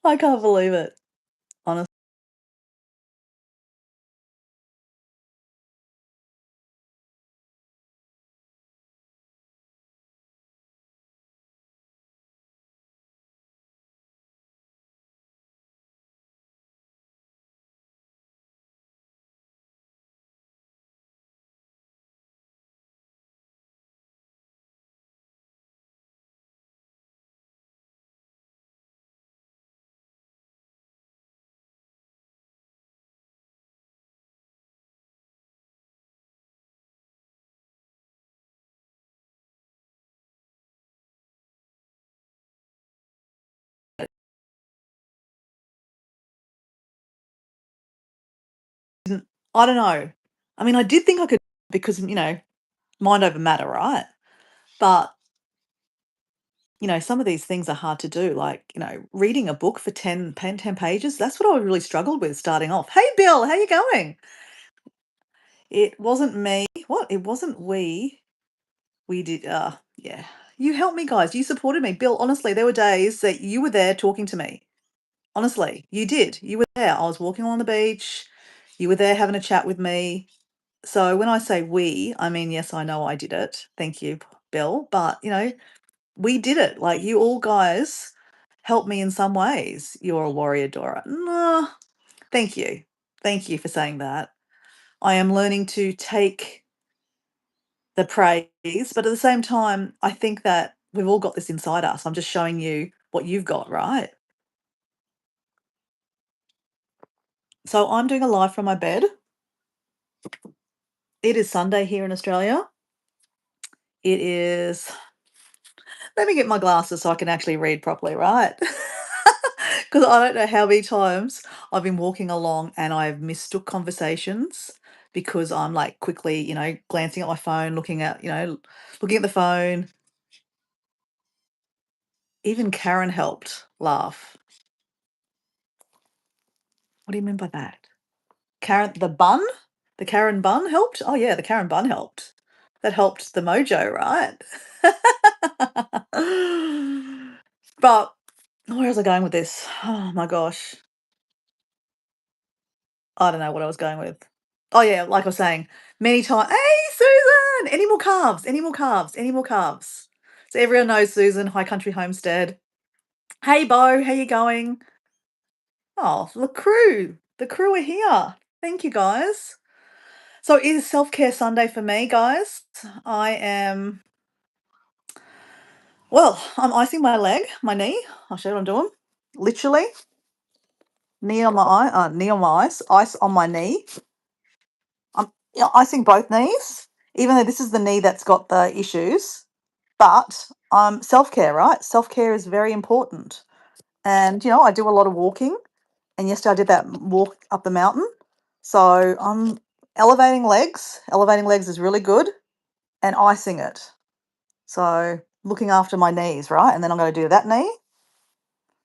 I can't believe it. Honestly, I don't know. I mean, I did think I could because, mind over matter, right? But, some of these things are hard to do. Like, reading a book for 10 pages, that's what I really struggled with starting off. Hey, Bill, how you going? It wasn't me. What? It wasn't we. We did, yeah. You helped me, guys. You supported me. Bill, honestly, there were days that you were there talking to me. Honestly, you did. You were there. I was walking along the beach. You were there having a chat with me. So when I say we, I mean, yes, I know I did it. Thank you, Bill. But, we did it. Like, you all guys helped me in some ways. You're a warrior, Dora. No, thank you. Thank you for saying that. I am learning to take the praise, but at the same time, I think that we've all got this inside us. I'm just showing you what you've got, right? So I'm doing a live from my bed. It is Sunday here in Australia. It is, let me get my glasses so I can actually read properly, right? Because I don't know how many times I've been walking along and I've mistook conversations because I'm like quickly, glancing at my phone, looking at the phone. Even Karen helped laugh. What do you mean by that? Karen, the bun? The Karen bun helped? Oh, yeah, the Karen bun helped. That helped the mojo, right? But where was I going with this? Oh my gosh. I don't know what I was going with. Oh, yeah, like I was saying, many times. Hey, Susan! Any more calves? Any more calves? Any more calves? So everyone knows Susan, High Country Homestead. Hey, Bo, how you going? Oh, the crew. The crew are here. Thank you, guys. So it is self-care Sunday for me, guys. I am, well, I'm icing my leg, my knee. I'll show you what I'm doing. Literally, knee on my eye, knee on my ice on my knee. I'm, icing both knees, even though this is the knee that's got the issues. But self-care, right? Self-care is very important. And I do a lot of walking. And yesterday I did that walk up the mountain. So I'm elevating legs. Elevating legs is really good, and icing it. So looking after my knees, right? And then I'm going to do that knee.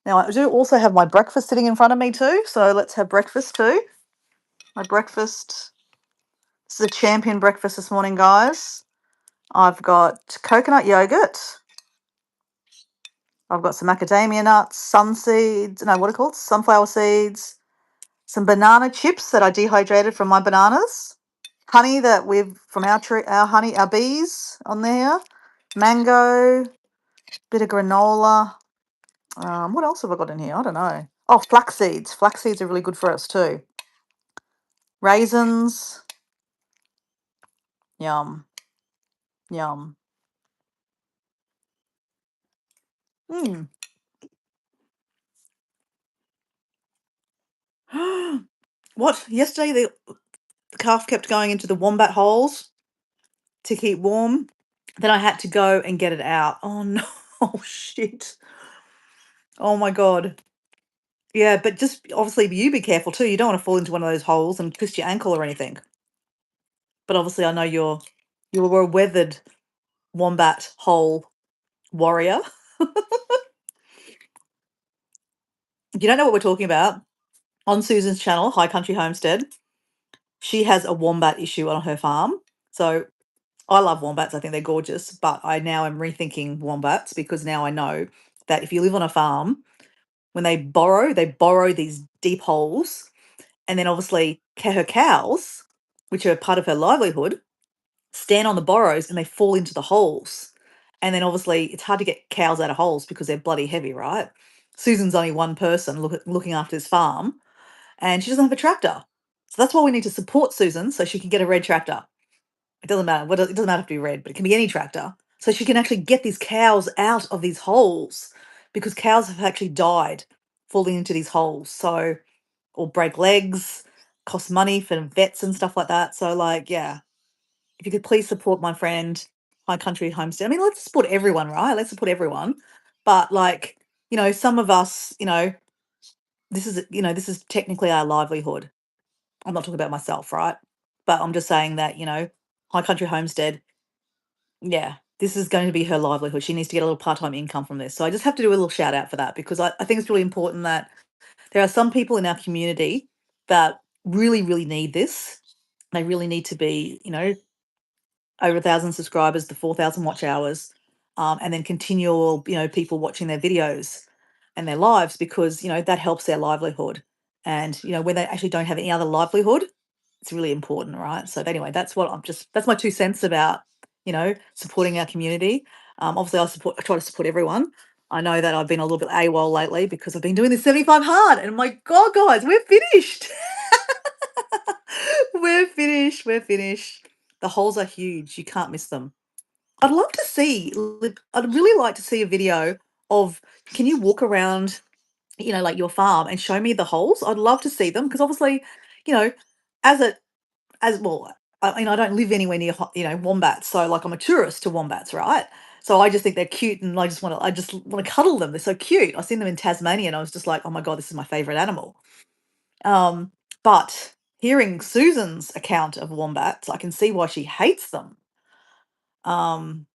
Now I do also have my breakfast sitting in front of me too. So let's have breakfast too. My breakfast. This is a champion breakfast this morning, guys. I've got coconut yogurt. I've got some macadamia nuts, sun seeds. No, what are it called? Sunflower seeds. Some banana chips that I dehydrated from my bananas. Honey that we've from our tree, our honey, our bees on there. Mango. Bit of granola. What else have I got in here? I don't know. Oh, flax seeds. Flax seeds are really good for us too. Raisins. Yum. Yum. Mm. What? Yesterday the calf kept going into the wombat holes to keep warm. Then I had to go and get it out. Oh no. Oh shit. Oh my god. Yeah, but just obviously you be careful too. You don't want to fall into one of those holes and twist your ankle or anything. But obviously I know you were a weathered wombat hole warrior. You don't know what we're talking about. On Susan's channel, High Country Homestead, she has a wombat issue on her farm. So I love wombats. I think they're gorgeous, but I now am rethinking wombats because now I know that if you live on a farm, when they borrow these deep holes, and then obviously her cows, which are part of her livelihood, stand on the borrows and they fall into the holes. And then obviously it's hard to get cows out of holes because they're bloody heavy, right? Susan's only one person looking after this farm, and she doesn't have a tractor. So that's why we need to support Susan so she can get a red tractor. It doesn't matter. It doesn't have to be red, but it can be any tractor. So she can actually get these cows out of these holes, because cows have actually died falling into these holes. So, or break legs, cost money for vets and stuff like that. So, like, yeah, if you could please support my friend, High Country Homestead. I mean, let's support everyone, right? Let's support everyone. But like, some of us, this is technically our livelihood. I'm not talking about myself, right? But I'm just saying that, High Country Homestead, yeah, this is going to be her livelihood. She needs to get a little part-time income from this. So I just have to do a little shout out for that, because I think it's really important that there are some people in our community that really, really need this. They really need to be, over 1,000 subscribers, the 4,000 watch hours, and then continual, people watching their videos and their lives, because, that helps their livelihood. And, when they actually don't have any other livelihood, it's really important, right? So anyway, that's my 2 cents about, supporting our community. Obviously I try to support everyone. I know that I've been a little bit AWOL lately because I've been doing this 75 hard, and my God, guys, we're finished. We're finished. The holes are huge. You can't miss them. I'd really like to see a video of, can you walk around, like your farm, and show me the holes? I'd love to see them, because obviously, you know, as a as well, I don't live anywhere near wombats, so like I'm a tourist to wombats, right? So I just think they're cute, and I just want to cuddle them. They're so cute. I seen them in Tasmania, and I was just like, oh my God, this is my favorite animal. Um, but hearing Susan's account of wombats, I can see why she hates them. Um,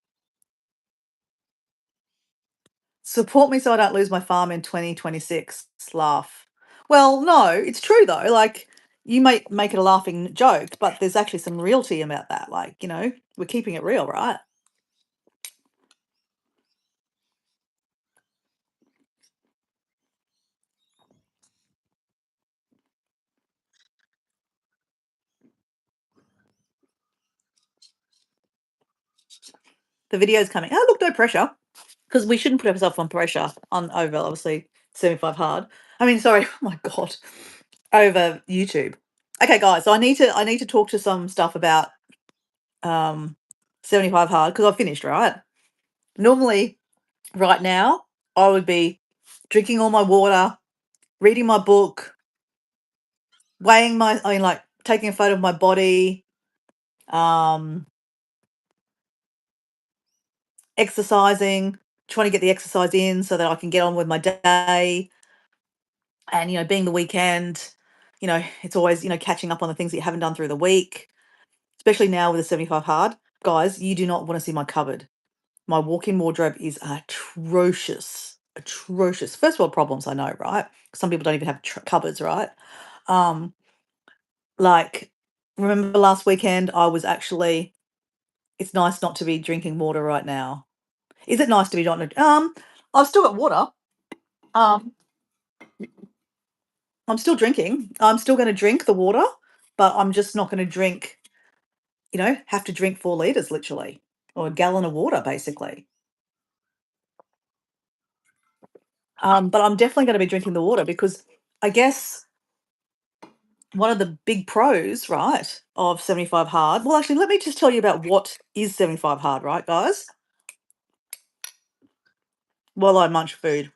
Support me so I don't lose my farm in 2026. Laugh. Well, no, it's true though. Like, you might make it a laughing joke, but there's actually some reality about that. Like, we're keeping it real, right? The video's coming. Oh, look, no pressure. Because we shouldn't put ourselves on pressure on over, obviously, 75 hard. I mean, sorry, oh my God, over YouTube. Okay, guys, so I need to talk to some stuff about um 75 hard, because I've finished, right? Normally, right now, I would be drinking all my water, reading my book, like taking a photo of my body, um, exercising, trying to get the exercise in so that I can get on with my day. And, being the weekend, it's always, catching up on the things that you haven't done through the week, especially now with the 75 hard. Guys, you do not want to see my cupboard. My walk-in wardrobe is atrocious. Atrocious. First world problems, I know, right? Some people don't even have cupboards, right? Um, like, remember last weekend, it's nice not to be drinking water right now. Is it nice to be not? I've still got water. Um, I'm still drinking. I'm still going to drink the water, but I'm just not going to drink. Have to drink 4 liters literally, or a gallon of water basically. But I'm definitely going to be drinking the water, because I guess one of the big pros, right, of 75 hard. Well, actually, let me just tell you about what is 75 hard, right, guys? While I munch food.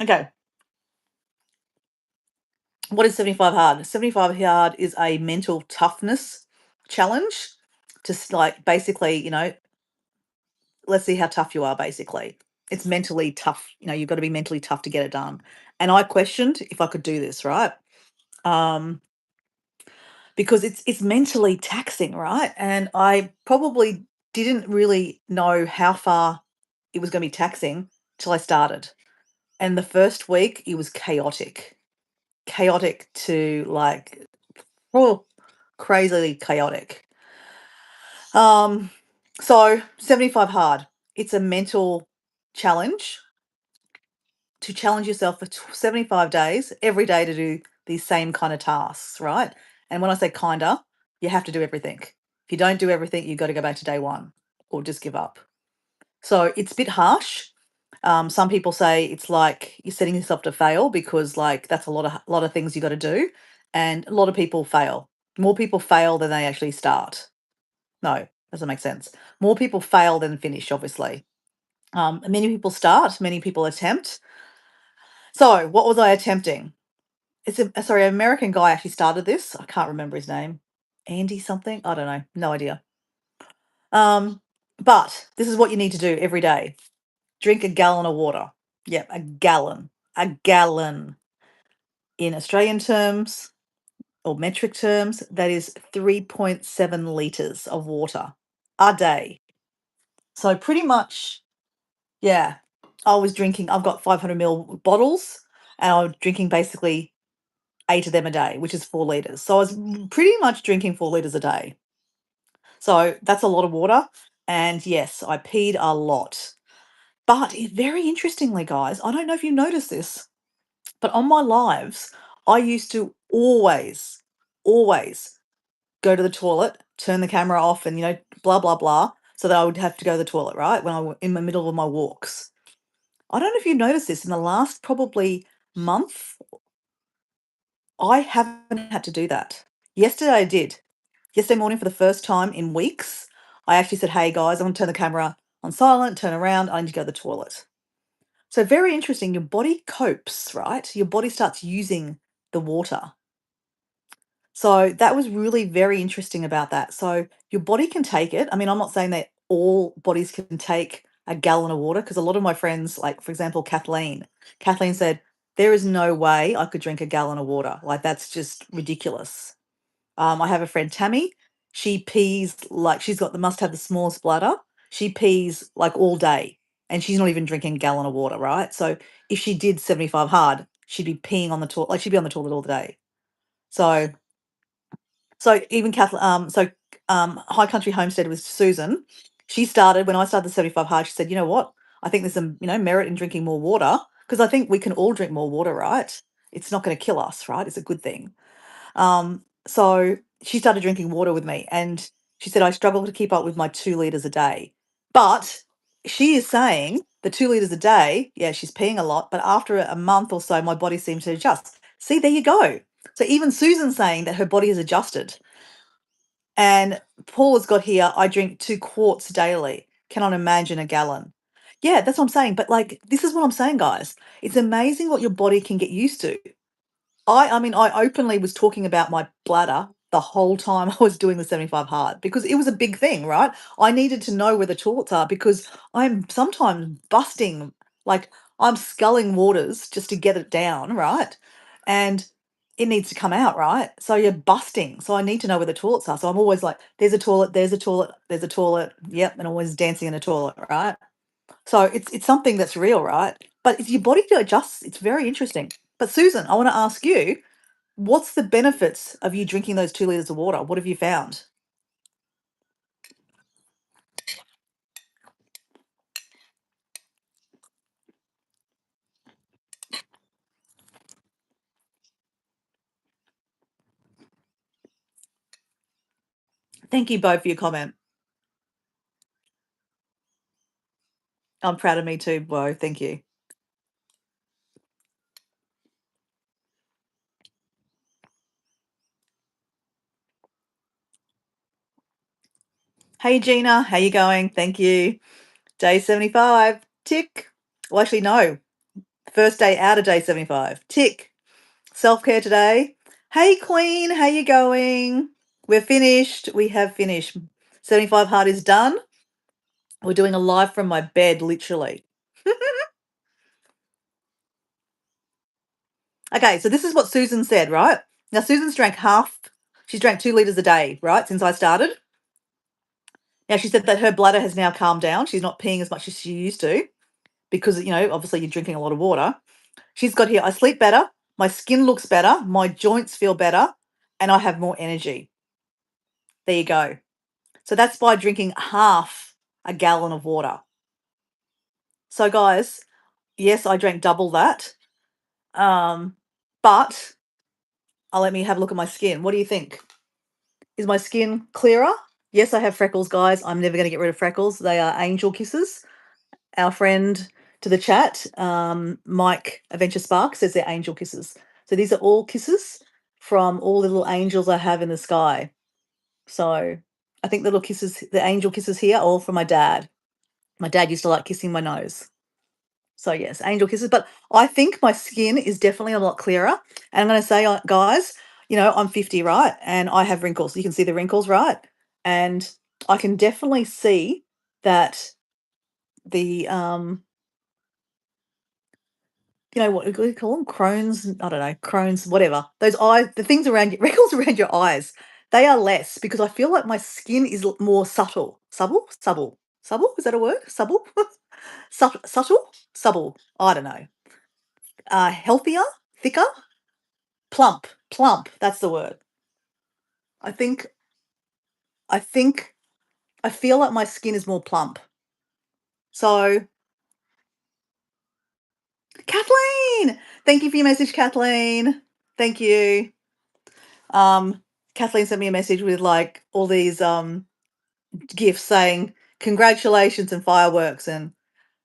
Okay, what is 75 hard? 75 hard is a mental toughness challenge. Just like, basically, let's see how tough you are, basically. It's mentally tough. You've got to be mentally tough to get it done. And I questioned if I could do this, right? Um, because it's mentally taxing, right? And I probably didn't really know how far it was going to be taxing till I started. And the first week, it was chaotic. Chaotic to like, oh, crazily chaotic. Um, so 75 hard. It's a mental challenge to challenge yourself for 75 days, every day to do these same kind of tasks, right? And when I say kinda, you have to do everything. If you don't do everything, you've got to go back to day one or just give up. So it's a bit harsh. Some people say it's like you're setting yourself to fail because like that's a lot of things you got to do, and a lot of people fail. More people fail than they actually start. No, doesn't make sense. More people fail than finish, obviously. Many people start, many people attempt. So, what was I attempting? It's a sorry, an American guy actually started this. I can't remember his name. Andy something? I don't know. No idea. Um, but this is what you need to do every day. Drink a gallon of water. Yep, a gallon. A gallon. In Australian terms or metric terms, that is 3.7 liters of water a day. So pretty much, yeah, I've got 500 ml bottles and I was drinking basically 8 of them a day, which is 4 liters. So I was pretty much drinking 4 liters a day. So that's a lot of water. And yes, I peed a lot. But very interestingly, guys, I don't know if you noticed this, but on my lives, I used to always go to the toilet, turn the camera off, and, blah, blah, blah, so that I would have to go to the toilet, right? When in the middle of my walks. I don't know if you noticed this in the last probably month, I haven't had to do that. Yesterday I did. Yesterday morning for the first time in weeks, I actually said, "Hey guys, I'm gonna turn the camera on silent, turn around, I need to go to the toilet." So very interesting. Your body copes, right? Your body starts using the water. So that was really very interesting about that. So your body can take it. I mean, I'm not saying that all bodies can take a gallon of water because a lot of my friends, like for example, Kathleen said, there is no way I could drink a gallon of water. Like that's just ridiculous. I have a friend, Tammy. She pees like she's got the must have the smallest bladder. She pees like all day and she's not even drinking a gallon of water, right? So if she did 75 hard, she'd be peeing on the toilet, like she'd be on the toilet all the day. So even Kathleen, High Country Homestead with Susan, she started when I started the 75 hard. She said, "You know what? I think there's some, merit in drinking more water because I think we can all drink more water, right? It's not going to kill us, right? It's a good thing." So she started drinking water with me, and she said I struggle to keep up with my 2 liters a day. But she is saying the 2 liters a day, yeah, she's peeing a lot, but after a month or so, my body seems to adjust. See, there you go. So even Susan's saying that her body has adjusted. And Paul has got here, I drink 2 quarts daily. Cannot imagine a gallon. Yeah, that's what I'm saying. But like, this is what I'm saying, guys. It's amazing what your body can get used to. I mean, I openly was talking about my bladder the whole time I was doing the 75 hard because it was a big thing, right? I needed to know where the toilets are because I'm sometimes busting, like I'm sculling waters just to get it down, right? And it needs to come out, right? So you're busting. So I need to know where the toilets are. So I'm always like, there's a toilet, there's a toilet, there's a toilet. Yep, and always dancing in a toilet, right? So it's something that's real, right? But if your body adjusts, it's very interesting. But Susan, I want to ask you, what's the benefits of you drinking those 2 liters of water? What have you found? Thank you both for your comment. I'm proud of me too, Bo. Thank you. Hey Gina, how you going? Thank you. Day 75. Tick. Well, actually, no. First day out of day 75. Tick. Self-care today. Hey Queen, how you going? We're finished. We have finished. 75 hard is done. We're doing a live from my bed, literally. Okay, so this is what Susan said, right? Now, she's drank 2 liters a day, right, since I started. Now, she said that her bladder has now calmed down. She's not peeing as much as she used to because, obviously you're drinking a lot of water. She's got here, I sleep better, my skin looks better, my joints feel better, and I have more energy. There you go. So that's by drinking half a gallon of water. So, guys, yes, I drank double that. Um, but let me have a look at my skin. What do you think? Is my skin clearer? Yes, I have freckles, guys. I'm never going to get rid of freckles. They are angel kisses. Our friend to the chat, Mike Adventure Spark, says they're angel kisses. So these are all kisses from all the little angels I have in the sky. So I think the little kisses, the angel kisses here, are all from my dad. My dad used to like kissing my nose. So yes, angel kisses. But I think my skin is definitely a lot clearer. And I'm going to say, guys, I'm 50, right? And I have wrinkles. You can see the wrinkles, right? And I can definitely see that the what do you call them? Crohn's, I don't know, Crohn's, whatever. Those eyes, the things around your wrinkles around your eyes, they are less because I feel like my skin is more subtle. Subtle? Subtle. Subtle? Is that a word? Subtle? Subtle? Subtle. I don't know. Healthier? Thicker? Plump. Plump. That's the word. I think, I think, I feel like my skin is more plump. So, Kathleen! Thank you for your message, Kathleen. Thank you. Um, Kathleen sent me a message with like all these gifts saying congratulations and fireworks and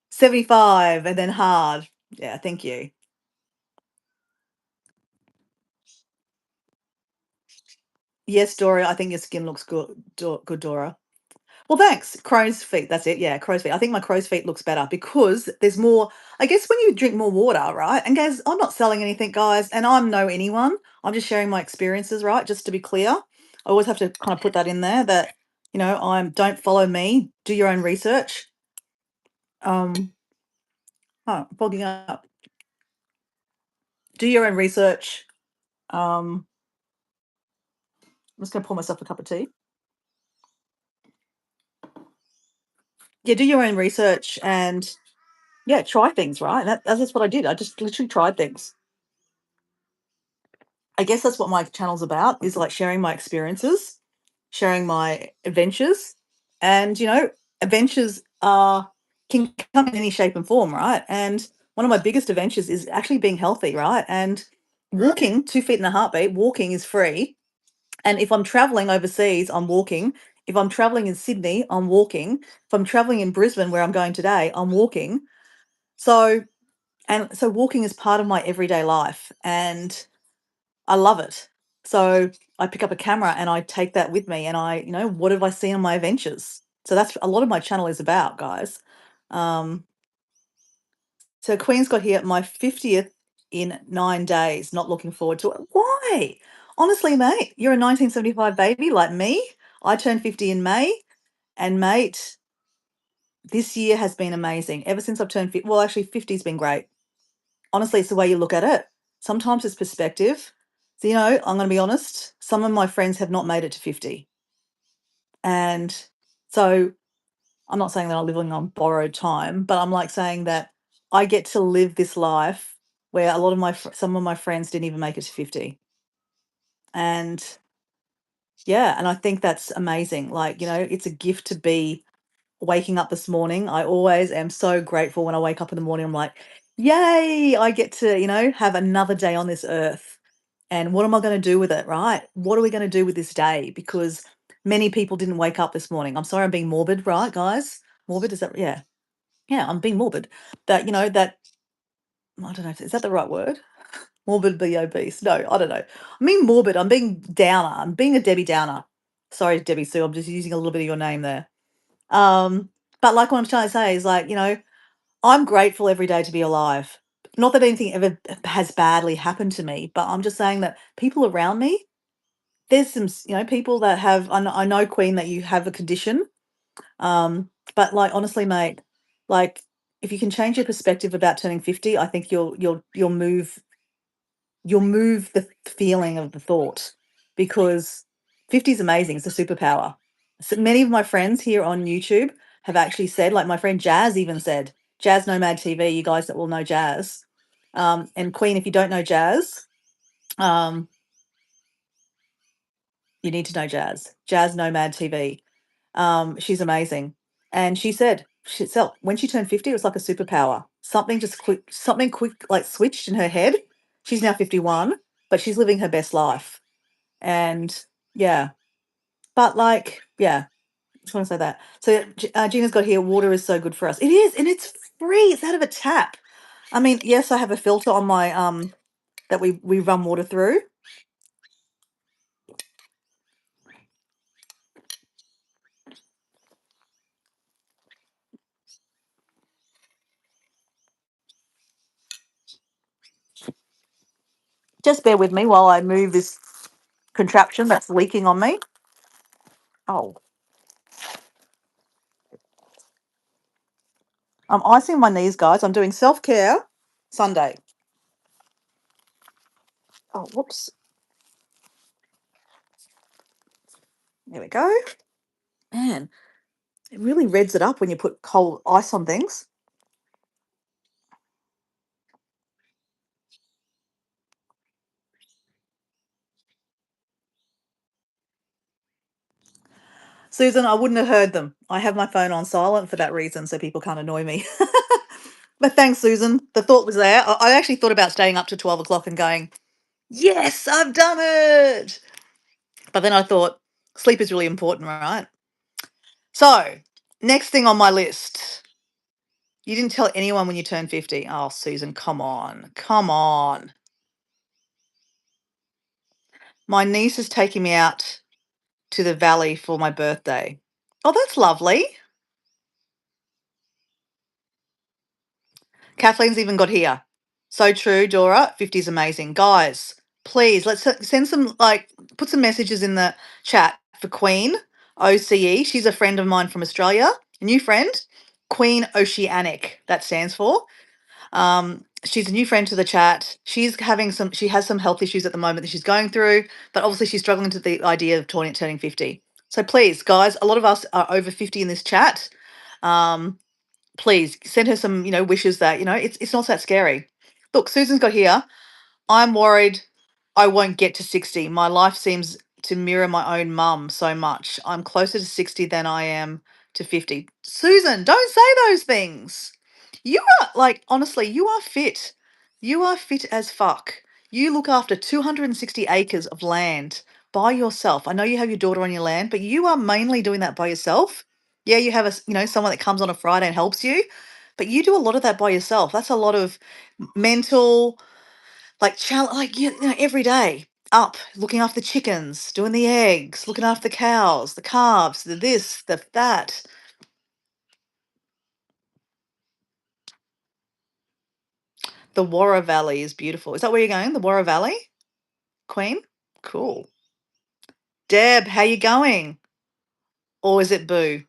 75 and then hard. Yeah, thank you. Yes, Dora, I think your skin looks good, good, Dora. Well, thanks. Crow's feet. That's it. Yeah, crow's feet. I think my crow's feet looks better because there's more. I guess when you drink more water, right? And guys, I'm not selling anything, guys, and I'm no anyone. I'm just sharing my experiences, right? Just to be clear, I always have to kind of put that in there that I'm don't follow me. Do your own research. Fogging up. Do your own research. I'm just going to pour myself a cup of tea. Yeah, do your own research and yeah, try things, right? That's what I did. I just literally tried things. I guess that's what my channel's about is like sharing my experiences, sharing my adventures. And, adventures can come in any shape and form, right? And one of my biggest adventures is actually being healthy, right? And walking 2 feet in a heartbeat, walking is free. And if I'm traveling overseas, I'm walking. If I'm traveling in Sydney, I'm walking. If I'm traveling in Brisbane, where I'm going today, I'm walking. So walking is part of my everyday life and I love it. So I pick up a camera and I take that with me and what have I seen on my adventures? So that's a lot of my channel is about, guys. Um, so Queen's got here my 50th in 9 days. Not looking forward to it. Why? Honestly, mate, you're a 1975 baby like me. I turned 50 in May, and mate, this year has been amazing. Ever since I've turned 50, well, actually, 50's been great. Honestly, it's the way you look at it. Sometimes it's perspective. So, I'm going to be honest, some of my friends have not made it to 50. And so I'm not saying that I'm living on borrowed time, but I'm like saying that I get to live this life where a lot of some of my friends didn't even make it to 50. And yeah, and I think that's amazing. Like, it's a gift to be waking up this morning. I always am so grateful when I wake up in the morning. I'm like, yay, I get to, have another day on this earth. And what am I going to do with it, right? What are we going to do with this day? Because many people didn't wake up this morning. I'm sorry I'm being morbid, right, guys? Morbid, is that, yeah. Yeah, I'm being morbid. That, that, I don't know, is that the right word? Morbid be obese. No, I don't know. I'm being morbid. I'm being downer. I'm being a Debbie Downer. Sorry, Debbie Sue. I'm just using a little bit of your name there. Um, but like what I'm trying to say is like, I'm grateful every day to be alive. Not that anything ever has badly happened to me, but I'm just saying that people around me, there's some, people that have, I know Queen that you have a condition. But like, honestly, mate, like if you can change your perspective about turning 50, I think you'll move the feeling of the thought because 50 is amazing. It's a superpower. So many of my friends here on YouTube have actually said, like my friend Jazz even said, Jazz Nomad TV, you guys that will know Jazz. And Queen, if you don't know Jazz, um, you need to know Jazz. Jazz Nomad TV. She's amazing. And she said she so when she turned 50, it was like a superpower. Something quick like switched in her head. She's now 51, but she's living her best life. And yeah, but like, yeah, just want to say that. So Gina's got here, water is so good for us. It is, and it's free. It's out of a tap. I mean, yes, I have a filter on my that we run water through. Just bear with me while I move this contraption that's leaking on me. Oh, I'm icing my knees, guys. I'm doing self-care Sunday. Oh, whoops. There we go. Man, it really reds it up when you put cold ice on things. Susan, I wouldn't have heard them. I have my phone on silent for that reason, so people can't annoy me. But thanks, Susan. The thought was there. I actually thought about staying up to 12 o'clock and going, yes, I've done it. But then I thought, sleep is really important, right? So, next thing on my list. You didn't tell anyone when you turned 50. Oh, Susan, come on. Come on. My niece is taking me out to the valley for my birthday. Oh, that's lovely. Kathleen's even got here. So true, Dora. 50 is amazing. Guys, please, send some, like, put some messages in the chat for Queen OCE. She's a friend of mine from Australia, a new friend. Queen Oceanic, that stands for. She's a new friend to the chat. She has some health issues at the moment that she's going through, but obviously she's struggling to the idea of turning 50. So please, guys, a lot of us are over 50 in this chat. Um, please send her some, wishes that, it's not that scary. Look, Susan's got here. I'm worried I won't get to 60. My life seems to mirror my own mum so much. I'm closer to 60 than I am to 50. Susan, don't say those things. You are, like, honestly, you are fit. You are fit as fuck. You look after 260 acres of land by yourself. I know you have your daughter on your land, but you are mainly doing that by yourself. Yeah, you have someone that comes on a Friday and helps you, but you do a lot of that by yourself. That's a lot of mental, like, every day up, looking after the chickens, doing the eggs, looking after the cows, the calves, the this, the that. The Warra Valley is beautiful. Is that where you're going? The Warra Valley, Queen? Cool. Deb, how you going? Or is it Boo?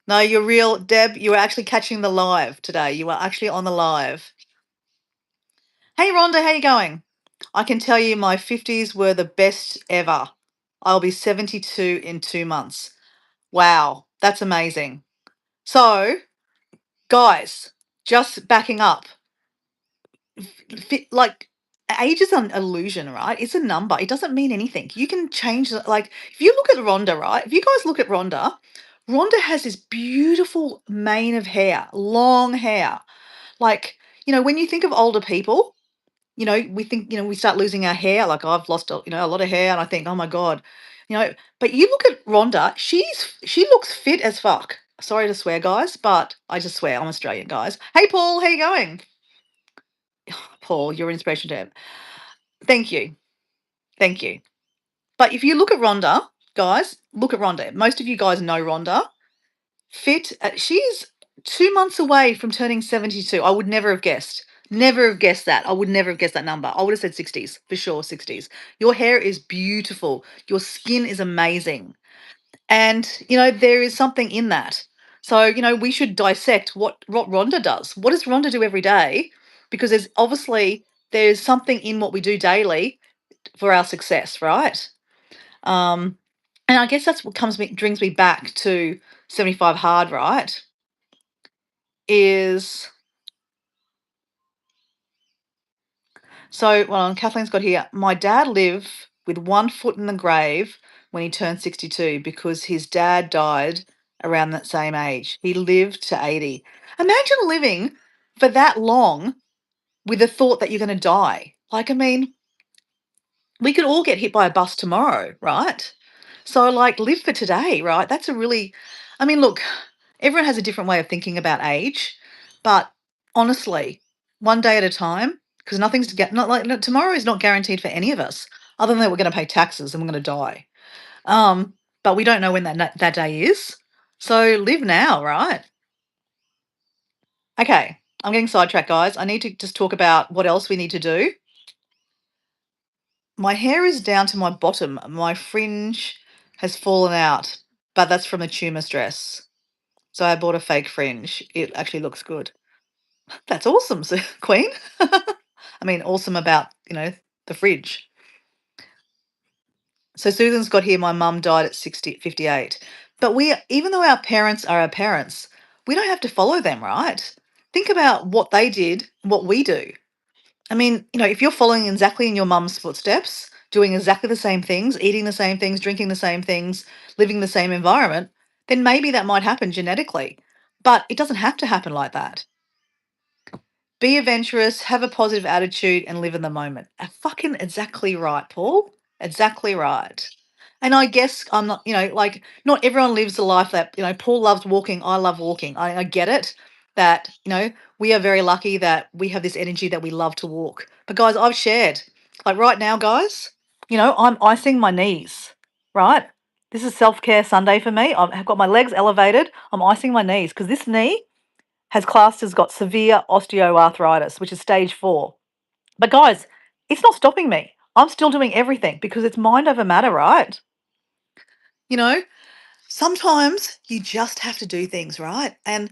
No, you're real. Deb, you were actually catching the live today. You were actually on the live. Hey, Rhonda, how you going? I can tell you my 50s were the best ever. I'll be 72 in 2 months. Wow, that's amazing. So, guys, just backing up, like, age is an illusion, right? It's a number. It doesn't mean anything. You can change like, if you look at Rhonda, right? If you guys look at Rhonda, Rhonda has this beautiful mane of hair, long hair. Like, when you think of older people, we think, we start losing our hair. Like, I've lost, a lot of hair, and I think, oh my God, but you look at Rhonda, she looks fit as fuck. Sorry to swear, guys, but I just swear. I'm Australian, guys. Hey, Paul, how you going? Paul, you're an inspiration to him. Thank you. Thank you. But if you look at Rhonda, guys, look at Rhonda. Most of you guys know Rhonda. Fit. She's 2 months away from turning 72. I would never have guessed. Never have guessed that. I would never have guessed that number. I would have said 60s for sure. 60s. Your hair is beautiful. Your skin is amazing. And, there is something in that. So, we should dissect what Rhonda does. What does Rhonda do every day? Because there's something in what we do daily for our success, right? Um, and I guess that's what brings me back to 75 hard, right? Is well, Kathleen's got here. My dad lived with one foot in the grave when he turned 62 because his dad died around that same age. He lived to 80. Imagine living for that long with the thought that you're going to die. Like, I mean, we could all get hit by a bus tomorrow, right? So, like, live for today, right? That's a really, I mean, look, everyone has a different way of thinking about age, but honestly, one day at a time, because nothing's to get, not like no, tomorrow is not guaranteed for any of us, other than that we're going to pay taxes and we're going to die. Um, but we don't know when that day is. So live now, right? Okay, I'm getting sidetracked, guys. I need to just talk about what else we need to do. My hair is down to my bottom. My fringe has fallen out, but that's from a tumor stress. So I bought a fake fringe. It actually looks good. That's awesome, Queen. I mean, awesome about, the fridge. So Susan's got here, my mum died at 58. But even though our parents are our parents, we don't have to follow them, right? Think about what they did, what we do. I mean, if you're following exactly in your mum's footsteps, doing exactly the same things, eating the same things, drinking the same things, living the same environment, then maybe that might happen genetically. But it doesn't have to happen like that. Be adventurous, have a positive attitude, and live in the moment. Fucking exactly right, Paul. Exactly right. And I guess I'm not, like not everyone lives the life that, Paul loves walking. I love walking. I get it that, we are very lucky that we have this energy that we love to walk. But guys, I've shared, like right now, guys, I'm icing my knees, right? This is self care Sunday for me. I've got my legs elevated. I'm icing my knees because this knee has classed as got severe osteoarthritis, which is stage 4. But guys, it's not stopping me. I'm still doing everything because it's mind over matter, right? You know, sometimes you just have to do things, right? And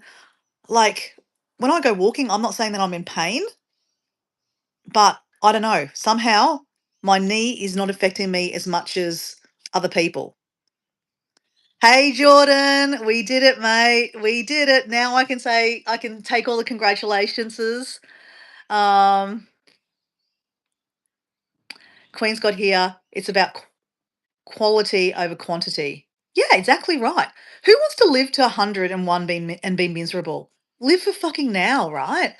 like when I go walking, I'm not saying that I'm in pain, but I don't know. Somehow my knee is not affecting me as much as other people. Hey Jordan, we did it, mate. We did it. Now I can say I can take all the congratulations. Um Queen's got here, it's about quality over quantity. Yeah, exactly right. Who wants to live to 100 and one and be miserable? Live for fucking now, right?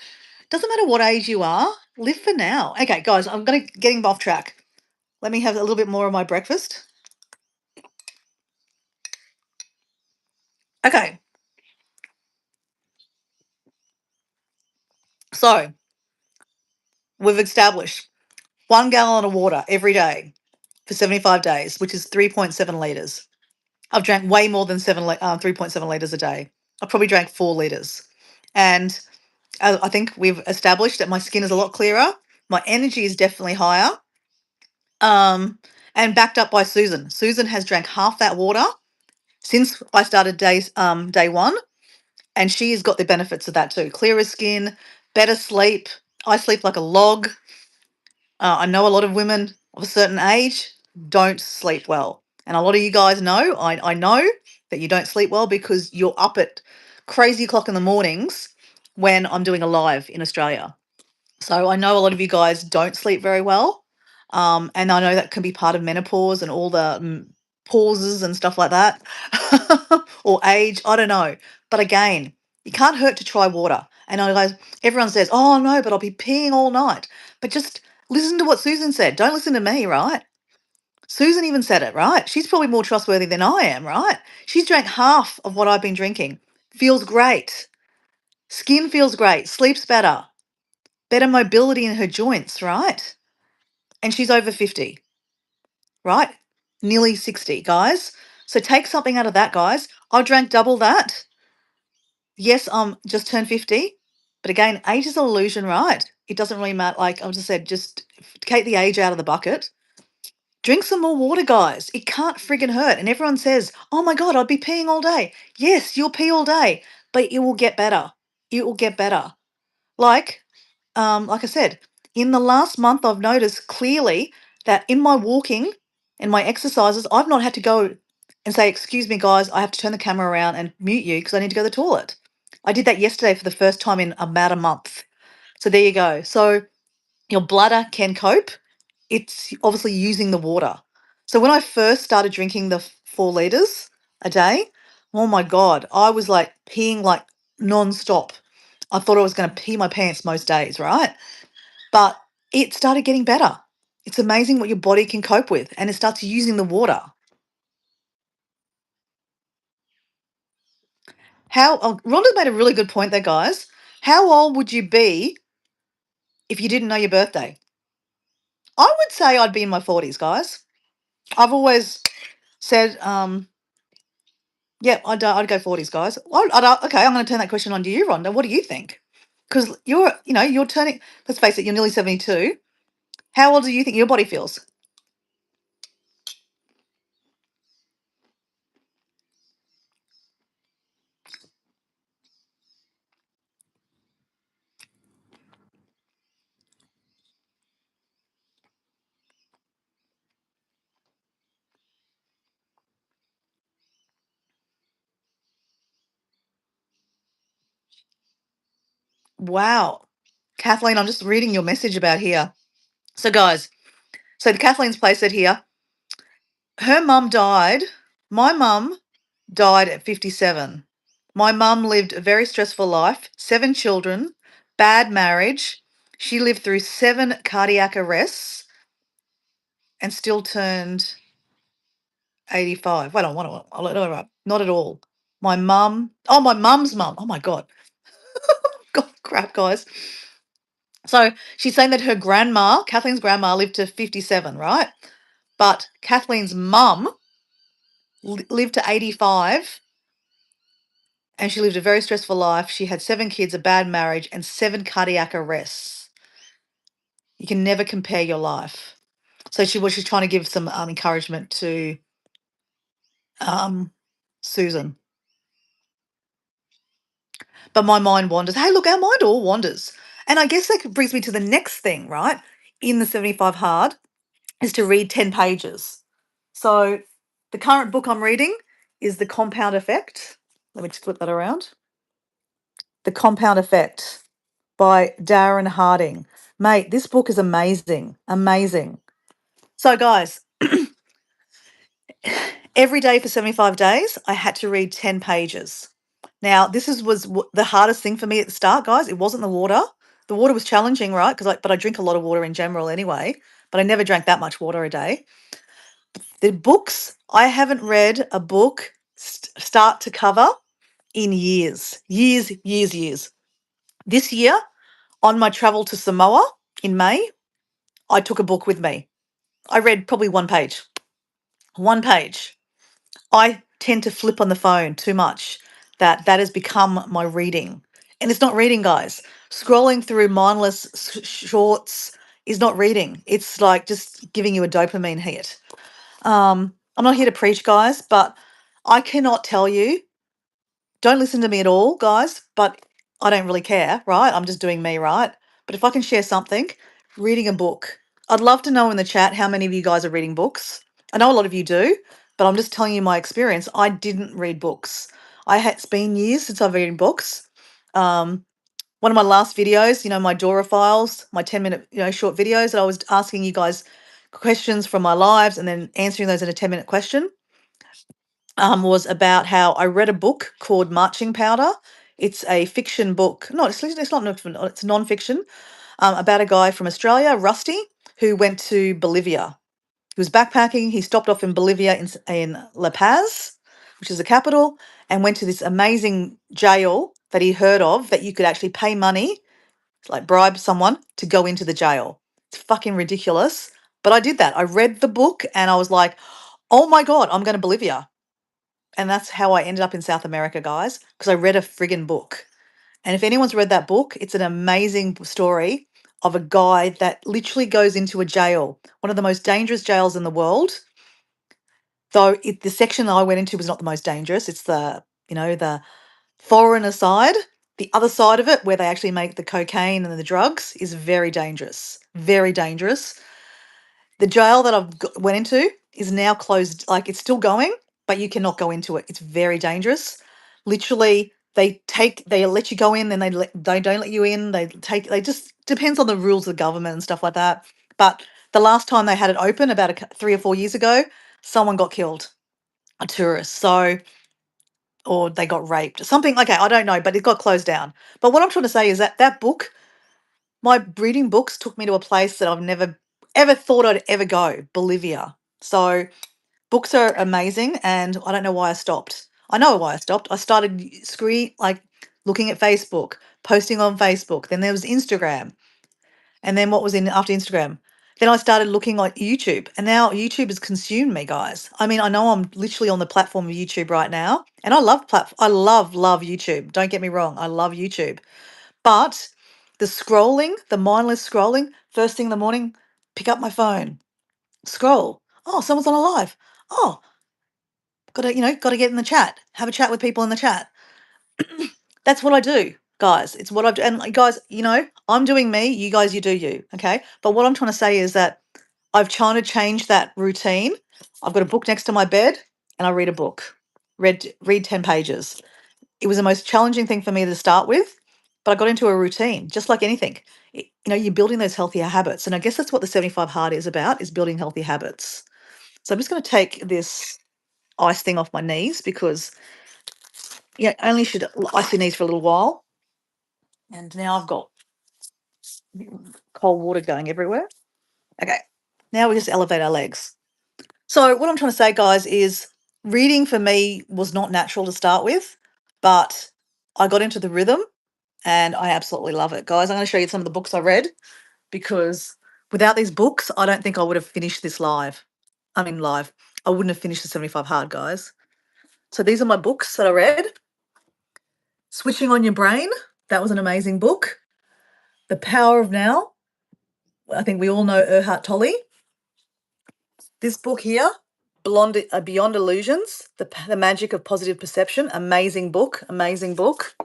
Doesn't matter what age you are, live for now. Okay, guys, I'm getting off track. Let me have a little bit more of my breakfast. Okay, so we've established 1 gallon of water every day for 75 days, which is 3.7 liters. I've drank way more than 3.7 liters a day. I probably drank 4 liters. And I think we've established that my skin is a lot clearer. My energy is definitely higher. And backed up by Susan. Susan has drank half that water since I started day 1, and she has got the benefits of that too. Clearer skin, better sleep. I sleep like a log. I know a lot of women of a certain age don't sleep well. And a lot of you guys know, I know that you don't sleep well because you're up at crazy o'clock in the mornings when I'm doing a live in Australia. So I know a lot of you guys don't sleep very well. And I know that can be part of menopause and all the pauses and stuff like that, or age. I don't know. But again, it can't hurt to try water. And I guys, everyone says, "Oh no, but I'll be peeing all night." But just listen to what Susan said. Don't listen to me, right? Susan even said it, right? She's probably more trustworthy than I am, right? She's drank half of what I've been drinking. Feels great. Skin feels great. Sleeps better mobility in her joints, right? And she's over 50, right? Nearly 60, guys. So take something out of that, guys. I drank double that. Yes, just turned 50. But again, age is an illusion, right? It doesn't really matter. Like I just said, just take the age out of the bucket. Drink some more water, guys. It can't friggin' hurt. And everyone says, "Oh my God, I'd be peeing all day." Yes, you'll pee all day, but it will get better. It will get better. Like I said, in the last month, I've noticed clearly that in my walking and my exercises, I've not had to go and say, "Excuse me, guys, I have to turn the camera around and mute you because I need to go to the toilet." I did that yesterday for the first time in about a month. So there you go. So your bladder can cope. It's obviously using the water. So when I first started drinking the 4 liters a day, Oh my God. I was like peeing like non-stop. I thought I was going to pee my pants most days, right? But it started getting better. It's amazing what your body can cope with, and it starts using the water. Rhonda made a really good point there, guys. How old would you be if you didn't know your birthday? I would say I'd be in my 40s, guys. I've always said, yeah, I'd go 40s, guys. Okay, I'm going to turn that question on to you, Rhonda. What do you think? Because you're turning, let's face it, you're nearly 72. How old do you think your body feels? Wow. Kathleen, I'm just reading your message about here. So, guys, the Kathleen's place said here, her mum died. My mum died at 57. My mum lived a very stressful life, 7 children, bad marriage. She lived through 7 cardiac arrests and still turned 85. Wait on, not at all. My mum's mum. Oh my God. God, crap, guys. So she's saying that her grandma, Kathleen's grandma, lived to 57, right? But Kathleen's mum lived to 85, and she lived a very stressful life. She had 7 kids, a bad marriage, and 7 cardiac arrests. You can never compare your life. So she's trying to give some encouragement to um, Susan. But my mind wanders. Hey, look, our mind all wanders. And I guess that brings me to the next thing, right? In the 75 Hard is to read 10 pages. So the current book I'm reading is The Compound Effect. Let me just flip that around. The Compound Effect by Darren Harding. Mate, this book is amazing. Amazing. So, guys, every day for 75 days, I had to read 10 pages. Now, this was the hardest thing for me at the start, guys. It wasn't the water. The water was challenging, right? But I drink a lot of water in general anyway, but I never drank that much water a day. The books, I haven't read a book start to cover in years. Years, years, years. This year, on my travel to Samoa in May, I took a book with me. I read probably one page. One page. I tend to flip on the phone too much. That has become my reading. And it's not reading, guys. Scrolling through mindless shorts is not reading. It's like just giving you a dopamine hit. I'm not here to preach, guys, but I cannot tell you. Don't listen to me at all, guys, but I don't really care, right? I'm just doing me, right? But if I can share something, reading a book. I'd love to know in the chat how many of you guys are reading books. I know a lot of you do, but I'm just telling you my experience. I didn't read books. It's been years since I've read books. Um, One of my last videos, my Dora files, my 10-minute, short videos that I was asking you guys questions from my lives and then answering those in a 10-minute question, was about how I read a book called Marching Powder. It's a fiction book. No, it's not it's non-fiction, about a guy from Australia, Rusty, who went to Bolivia. He was backpacking. He stopped off in Bolivia in La Paz, which is the capital, and went to this amazing jail that he heard of that you could actually pay money, like bribe someone to go into the jail. It's fucking ridiculous. But I did that. I read the book and I was like, oh my God, I'm going to Bolivia. And that's how I ended up in South America, guys, because I read a friggin' book. And if anyone's read that book, it's an amazing story of a guy that literally goes into a jail, one of the most dangerous jails in the world. Though the section that I went into was not the most dangerous. It's the foreigner side. The other side of it, where they actually make the cocaine and the drugs, is very dangerous. Very dangerous. The jail that went into is now closed. Like, it's still going, but you cannot go into it. It's very dangerous. Literally, they let you go in, then they don't let you in. They just depends on the rules of the government and stuff like that. But the last time they had it open, about 3 or 4 years ago, someone got killed, a tourist. So or they got raped. Something, okay, I don't know, but it got closed down. But what I'm trying to say is that that book, my reading books took me to a place that I've never ever thought I'd ever go, Bolivia. So books are amazing, and I don't know why I stopped. I know why I stopped. I started like looking at Facebook, posting on Facebook. Then there was Instagram, and then what was in after Instagram? Then I started looking like YouTube, and now YouTube has consumed me, guys. I mean, I know I'm literally on the platform of YouTube right now, and I love I love YouTube. Don't get me wrong, I love YouTube, but the scrolling, the mindless scrolling, first thing in the morning, pick up my phone, scroll. Oh, someone's on a live. Oh, gotta get in the chat, have a chat with people in the chat. That's what I do, guys. It's what I do. And like, guys, I'm doing me, you guys, you do you. Okay. But what I'm trying to say is that I've trying to change that routine. I've got a book next to my bed and I read a book. Read 10 pages. It was the most challenging thing for me to start with, but I got into a routine, just like anything. You're building those healthier habits. And I guess that's what the 75 hard is about, is building healthy habits. So I'm just going to take this ice thing off my knees because only should ice your knees for a little while. And now I've got cold water going everywhere. Okay. Now we just elevate our legs. So what I'm trying to say, guys, is reading for me was not natural to start with, but I got into the rhythm and I absolutely love it. Guys, I'm going to show you some of the books I read because without these books, I don't think I would have finished this live. I mean, live. I wouldn't have finished the 75 hard, guys. So these are my books that I read. Switching on Your Brain. That was an amazing book. The Power of Now. I think we all know Erhard Tolle. This book here, Beyond Illusions, the Magic of Positive Perception. Amazing book, amazing book.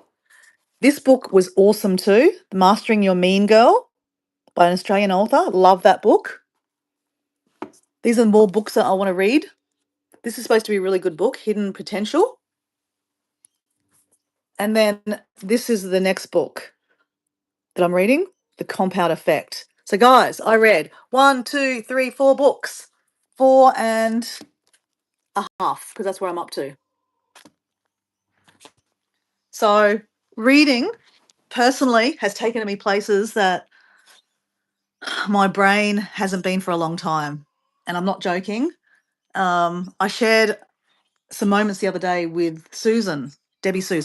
This book was awesome too, Mastering Your Mean Girl by an Australian author. Love that book. These are more books that I want to read. This is supposed to be a really good book, Hidden Potential. And then this is the next book that I'm reading, The Compound Effect. So guys, I read 1, 2, 3, 4 books. 4 and a half, because that's where I'm up to. So reading personally has taken me places that my brain hasn't been for a long time. And I'm not joking. I shared some moments the other day with Debbie Sue.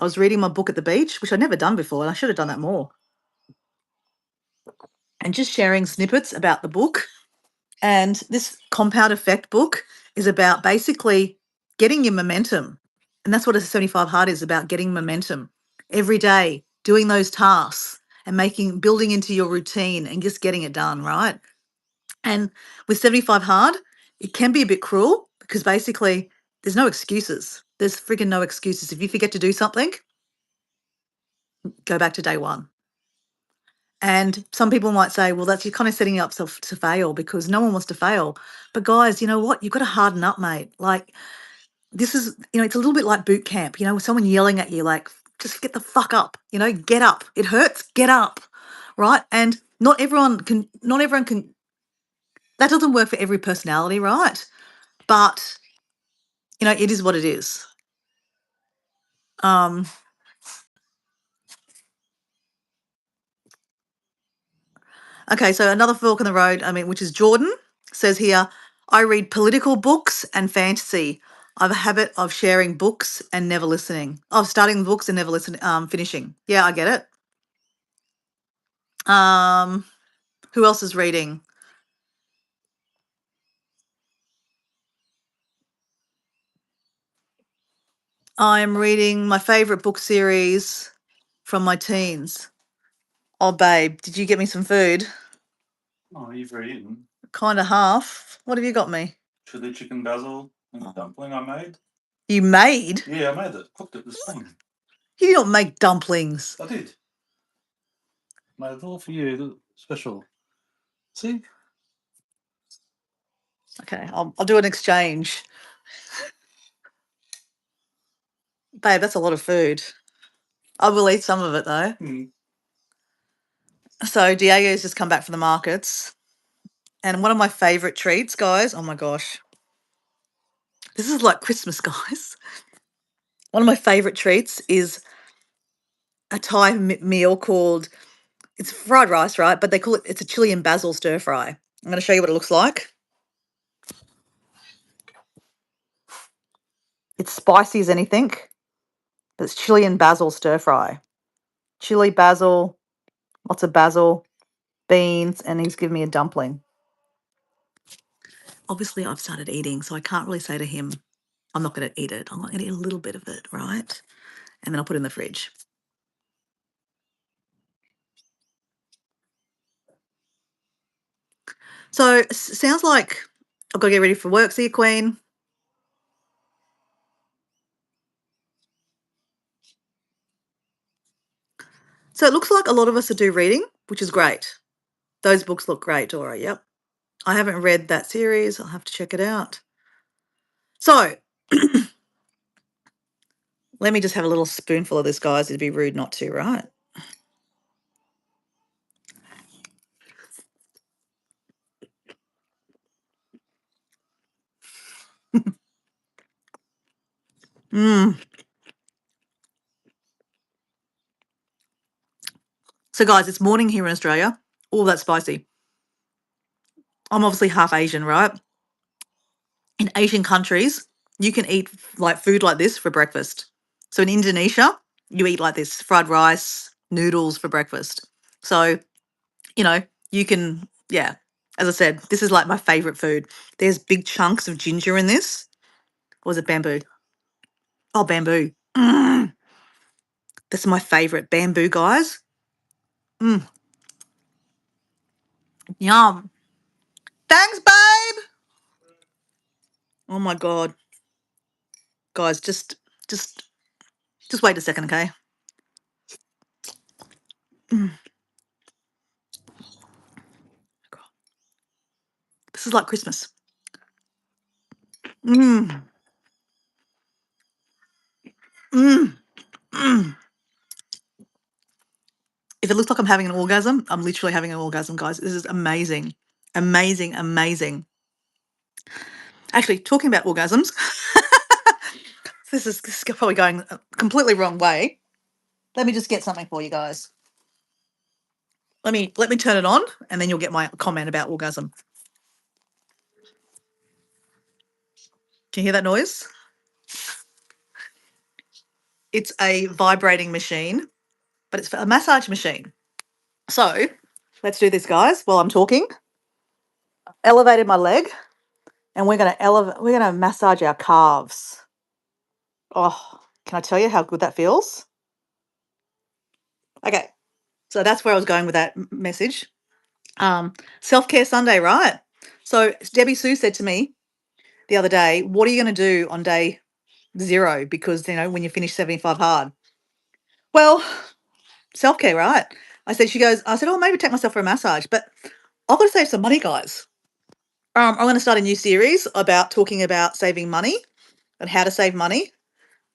I was reading my book at the beach, which I'd never done before, and I should have done that more. And just sharing snippets about the book. And this Compound Effect book is about basically getting your momentum. And that's what a 75 hard is about, getting momentum every day, doing those tasks and building into your routine and just getting it done, right? And with 75 hard, it can be a bit cruel because basically there's no excuses. There's freaking no excuses. If you forget to do something, go back to day one. And some people might say, well, you're kind of setting yourself to fail because no one wants to fail. But guys, you know what? You've got to harden up, mate. Like this is, it's a little bit like boot camp, with someone yelling at you, like, just get the fuck up, get up. It hurts, get up. Right. And not everyone can, that doesn't work for every personality, right? But, it is what it is. Okay, so another fork in the road, which is Jordan, says here, I read political books and fantasy. I have a habit of sharing books and never listening. Of starting books and never finishing. Yeah, I get it. Who else is reading? I'm reading my favorite book series from my teens. Oh, babe, did you get me some food? Oh, you've already eaten. Kind of half. What have you got me? Chili chicken basil and a dumpling I made. You made? Yeah, I made it. Cooked it this morning. You don't make dumplings. I did. Made it all for you. Special. See? Okay, I'll do an exchange. Babe, that's a lot of food. I will eat some of it though. So Diego's just come back from the markets. And one of my favourite treats, guys, oh my gosh. This is like Christmas, guys. One of my favorite treats is a Thai meal called, it's fried rice, right? But they call it, it's a chili and basil stir fry. I'm going to show you what it looks like. It's spicy as anything, but it's chili and basil stir fry. Chili, basil, lots of basil, beans, and he's given me a dumpling. Obviously, I've started eating, so I can't really say to him, I'm not going to eat it. I'm going to eat a little bit of it, right? And then I'll put it in the fridge. So, sounds like I've got to get ready for work. See you, Queen. So, it looks like a lot of us do reading, which is great. Those books look great, Dora. Yep. I haven't read that series. I'll have to check it out. So, let me just have a little spoonful of this, guys. It'd be rude not to, right? Mmm. So, guys, it's morning here in Australia. All that spicy. I'm obviously half Asian, right? In Asian countries, you can eat like food like this for breakfast. So in Indonesia, you eat like this fried rice, noodles for breakfast. So, you know, you can, yeah, as I said, this is like my favorite food. There's big chunks of ginger in this. Or is it bamboo? Oh, bamboo. Mm, that's my favorite. Bamboo, guys. Mm, yum. Thanks, babe. Oh my God. Guys, just just wait a second, okay? Mm, this is like Christmas. Mm, mm, mm. If it looks like I'm having an orgasm, I'm literally having an orgasm, guys. This is amazing. Amazing, amazing. Actually, talking about orgasms, this is probably going a completely wrong way. Let me just get something for you guys. Let me turn it on, and then you'll get my comment about orgasm. Can you hear that noise? It's a vibrating machine, but it's a massage machine. So let's do this, guys, while I'm talking. Elevated my leg, and we're gonna massage our calves. Oh, can I tell you how good that feels? Okay, so that's where I was going with that message. Self care Sunday, right? So Debbie Sue said to me the other day, "What are you going to do on day 0? Because when you finish 75 hard." Well, self care, right? I said, "Oh, maybe take myself for a massage," but I've got to save some money, guys. I'm going to start a new series about talking about saving money and how to save money.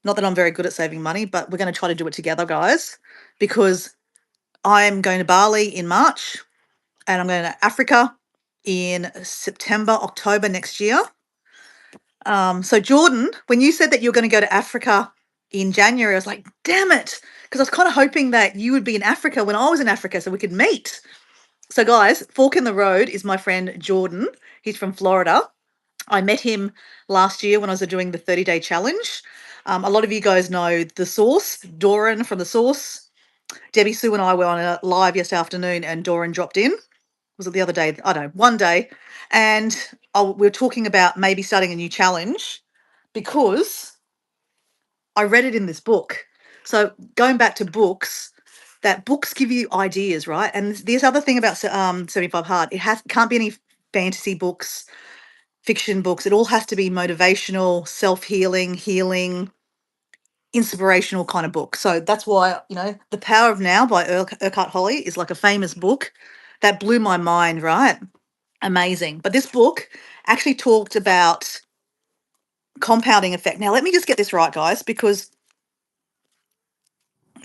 Not that I'm very good at saving money, but we're going to try to do it together, guys, because I'm going to Bali in March and I'm going to Africa in September, October next year. So Jordan, when you said that you're going to go to Africa in January, I was like, damn it, because I was kind of hoping that you would be in Africa when I was in Africa so we could meet. So guys, fork in the road is my friend Jordan. He's from Florida. I met him last year when I was doing the 30-day challenge. A lot of you guys know The Source, Doran from The Source. Debbie Sue and I were on a live yesterday afternoon and Doran dropped in. Was it the other day? I don't know, one day. And we were talking about maybe starting a new challenge because I read it in this book. So going back to books, that books give you ideas, right? And this other thing about 75 Hard, can't be any fantasy books, fiction books. It all has to be motivational, self-healing, healing, inspirational kind of book. So that's why, The Power of Now by Eckhart Tolle is like a famous book that blew my mind, right? Amazing. But this book actually talked about compounding effect. Now, let me just get this right, guys, because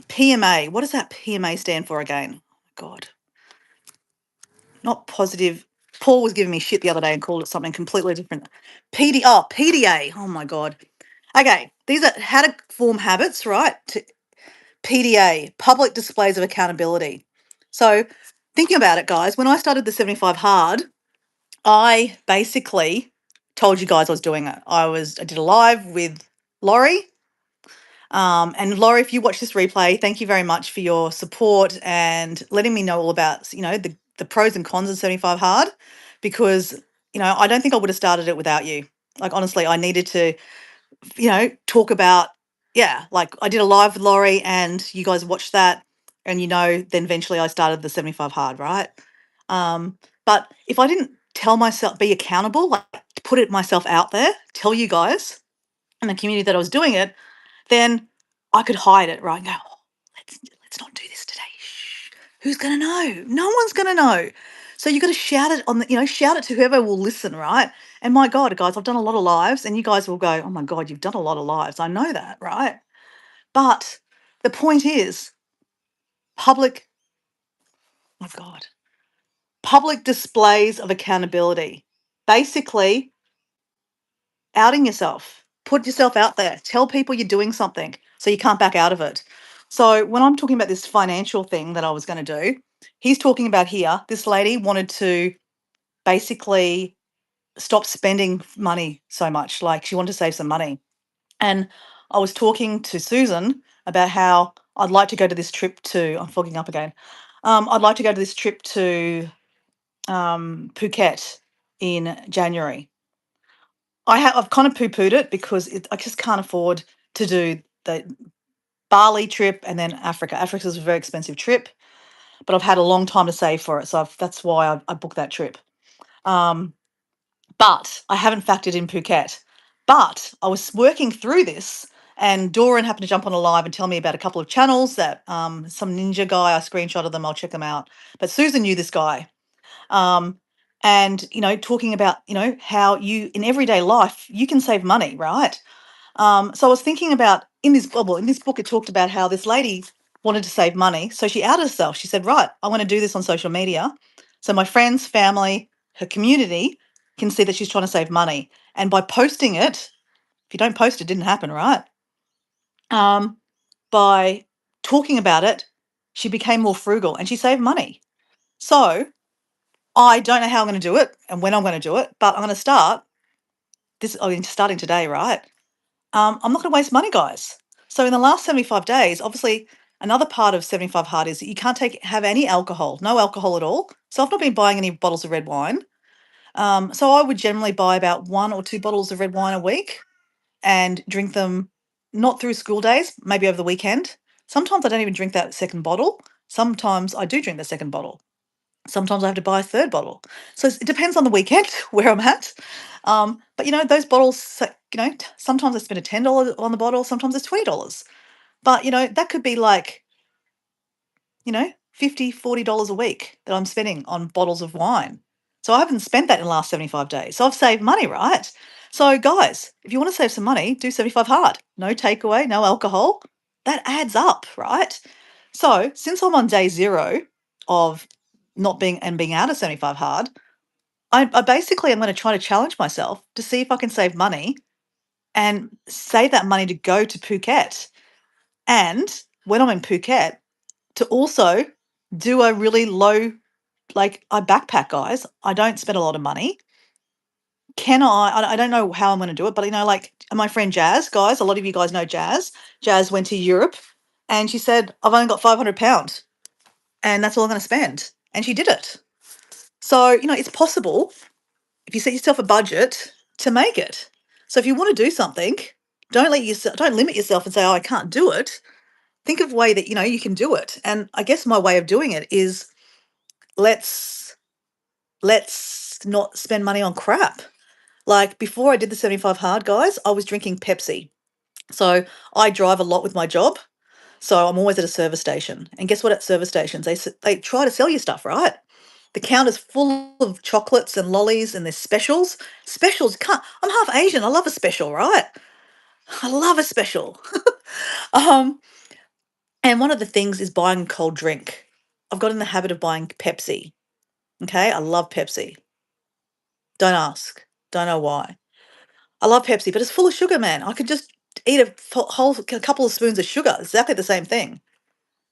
PMA, what does that PMA stand for again? God, not positive. Paul was giving me shit the other day and called it something completely different. PDA. Oh my God. Okay, these are how to form habits, right? PDA, public displays of accountability. So, thinking about it, guys, when I started the 75 Hard, I basically told you guys I was doing it. I did a live with Laurie. And Laurie, if you watch this replay, thank you very much for your support and letting me know all about, the pros and cons of 75 Hard, because, I don't think I would have started it without you. Like, honestly, I needed to, talk about, yeah, like I did a live with Laurie and you guys watched that. And, then eventually I started the 75 Hard, right? But if I didn't tell myself, be accountable, like put it myself out there, tell you guys in the community that I was doing it, then I could hide it, right? And go, oh, let's not do this today. Shh. Who's gonna know? No one's gonna know. So you got to shout it on the, shout it to whoever will listen, right? And my God, guys, I've done a lot of lives, and you guys will go, oh my God, you've done a lot of lives. I know that, right? But the point is, public, my God, public displays of accountability. Basically, outing yourself. Put yourself out there. Tell people you're doing something so you can't back out of it. So when I'm talking about this financial thing that I was going to do, he's talking about here. This lady wanted to basically stop spending money so much. Like she wanted to save some money. And I was talking to Susan about how I'd like to go to this trip to, I'm fogging up again. I'd like to go to this trip to Phuket in January. I've kind of poo-pooed it because I just can't afford to do the Bali trip and then Africa. Africa's a very expensive trip, but I've had a long time to save for it, so that's why I booked that trip. Um, but I haven't factored in Phuket. But I was working through this, and Doran happened to jump on a live and tell me about a couple of channels that some ninja guy. I screenshotted them. I'll check them out. But Susan knew this guy. Um, and talking about how you in everyday life you can save money, right? So I was thinking about in this book it talked about how this lady wanted to save money, so she outed herself. She said, right, I want to do this on social media so my friends, family, her community can see that she's trying to save money. And by posting it, if you don't post, it didn't happen, right? By talking about it, she became more frugal and she saved money. So I don't know how I'm going to do it and when I'm going to do it, but I'm going to start this. I mean, starting today, right? I'm not going to waste money, guys. So in the last 75 days, obviously, another part of 75 Hard is that you can't have any alcohol, no alcohol at all. So I've not been buying any bottles of red wine. So I would generally buy about 1 or 2 bottles of red wine a week and drink them not through school days, maybe over the weekend. Sometimes I don't even drink that second bottle. Sometimes I do drink the second bottle. Sometimes I have to buy a third bottle. So it depends on the weekend where I'm at. But those bottles, sometimes I spend a $10 on the bottle, sometimes it's $20. But that could be like, 50, $40 a week that I'm spending on bottles of wine. So I haven't spent that in the last 75 days. So I've saved money, right? So guys, if you want to save some money, do 75 Hard. No takeaway, no alcohol. That adds up, right? So since I'm on day 0 of not being out of 75 Hard, I basically am going to try to challenge myself to see if I can save money and save that money to go to Phuket. And when I'm in Phuket, to also do a really low, like I backpack, guys. I don't spend a lot of money. I don't know how I'm going to do it, but like my friend Jazz, guys, a lot of you guys know Jazz. Jazz went to Europe and she said, I've only got £500 and that's all I'm going to spend. And she did it. So, it's possible if you set yourself a budget to make it. So if you want to do something, don't limit yourself and say, oh, I can't do it. Think of a way that you can do it. And I guess my way of doing it is let's not spend money on crap. Like before I did the 75 Hard, guys, I was drinking Pepsi. So I drive a lot with my job. So I'm always at a service station. And guess what? At service stations, they try to sell you stuff, right? The counter's full of chocolates and lollies and there's specials. Specials, can't, I'm half Asian. I love a special, right? I love a special. um, and one of the things is buying a cold drink. I've got in the habit of buying Pepsi. Okay, I love Pepsi. Don't ask. Don't know why. I love Pepsi, but it's full of sugar, man. I could just eat a couple of spoons of sugar. Exactly the same thing.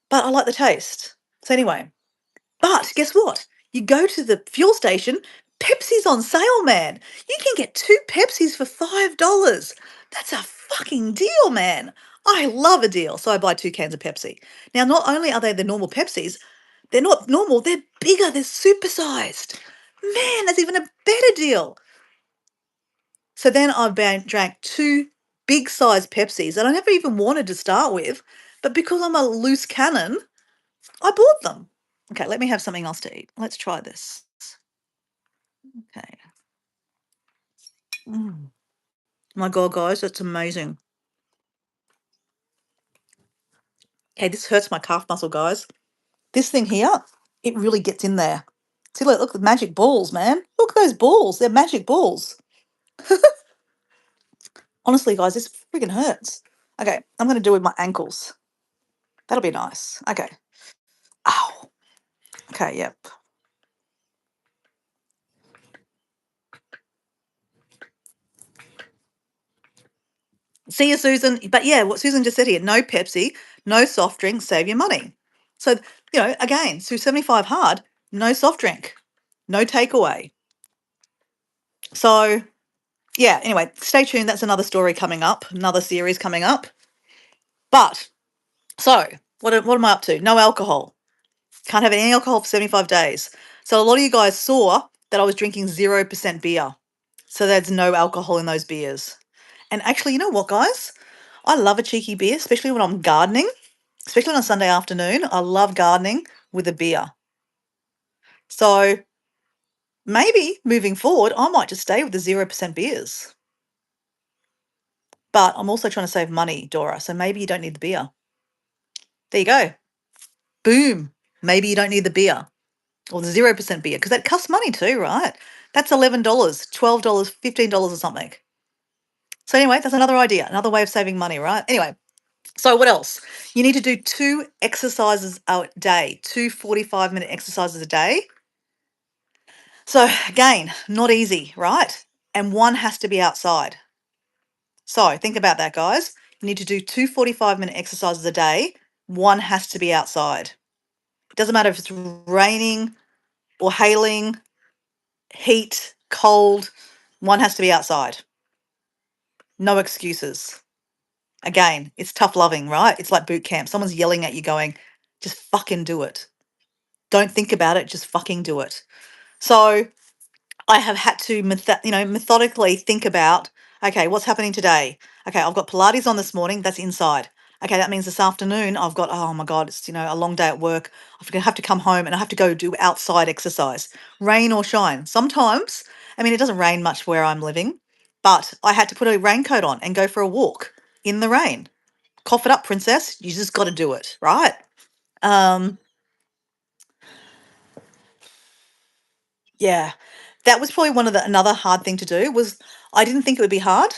But I like the taste. So anyway, but guess what? You go to the fuel station, Pepsi's on sale, man. You can get 2 Pepsis for $5. That's a fucking deal, man. I love a deal. So I buy 2 cans of Pepsi. Now, not only are they the normal Pepsis, they're not normal, they're bigger, they're supersized. Man, that's even a better deal. So then I drank 2 big size Pepsis that I never even wanted to start with, but because I'm a loose cannon, I bought them. Okay, let me have something else to eat. Let's try this. Okay. Mm. My God, guys, that's amazing. Okay, this hurts my calf muscle, guys. This thing here, it really gets in there. See, look at the magic balls, man. Look at those balls. They're magic balls. Honestly, guys, this freaking hurts. Okay, I'm going to do it with my ankles. That'll be nice. Okay. Ow. Okay, yep. See you, Susan. But yeah, what Susan just said here, no Pepsi, no soft drink, save your money. So, again, through 75 hard, no soft drink, no takeaway. So, yeah, anyway, stay tuned. That's another story coming up, another series coming up. But, so, what am I up to? No alcohol. Can't have any alcohol for 75 days. So, a lot of you guys saw that I was drinking 0% beer. So, there's no alcohol in those beers. And actually, you know what, guys? I love a cheeky beer, especially when I'm gardening, especially on a Sunday afternoon. I love gardening with a beer. So, maybe moving forward, I might just stay with the 0% beers. But I'm also trying to save money, Dora. So maybe you don't need the beer. There you go. Boom. Maybe you don't need the beer or the 0% beer because that costs money too, right? That's $11, $12, $15 or something. So anyway, that's another idea, another way of saving money, right? Anyway, so what else? You need to do 2 exercises a day, 2 45-minute exercises a day. So again, not easy, right? And one has to be outside. So think about that, guys. You need to do 2 45-minute exercises a day. One has to be outside. It doesn't matter if it's raining or hailing, heat, cold, one has to be outside. No excuses. Again, it's tough loving, right? It's like boot camp. Someone's yelling at you going, just fucking do it. Don't think about it, just fucking do it. So I have had to methodically think about, okay, what's happening today? Okay, I've got Pilates on this morning, that's inside. Okay, that means this afternoon I've got, oh my God, it's a long day at work. I'm gonna have to come home and I have to go do outside exercise, rain or shine. Sometimes, it doesn't rain much where I'm living, but I had to put a raincoat on and go for a walk in the rain. Cough it up, princess. You just got to do it, right? Um, Yeah, that was probably another hard thing to do was I didn't think it would be hard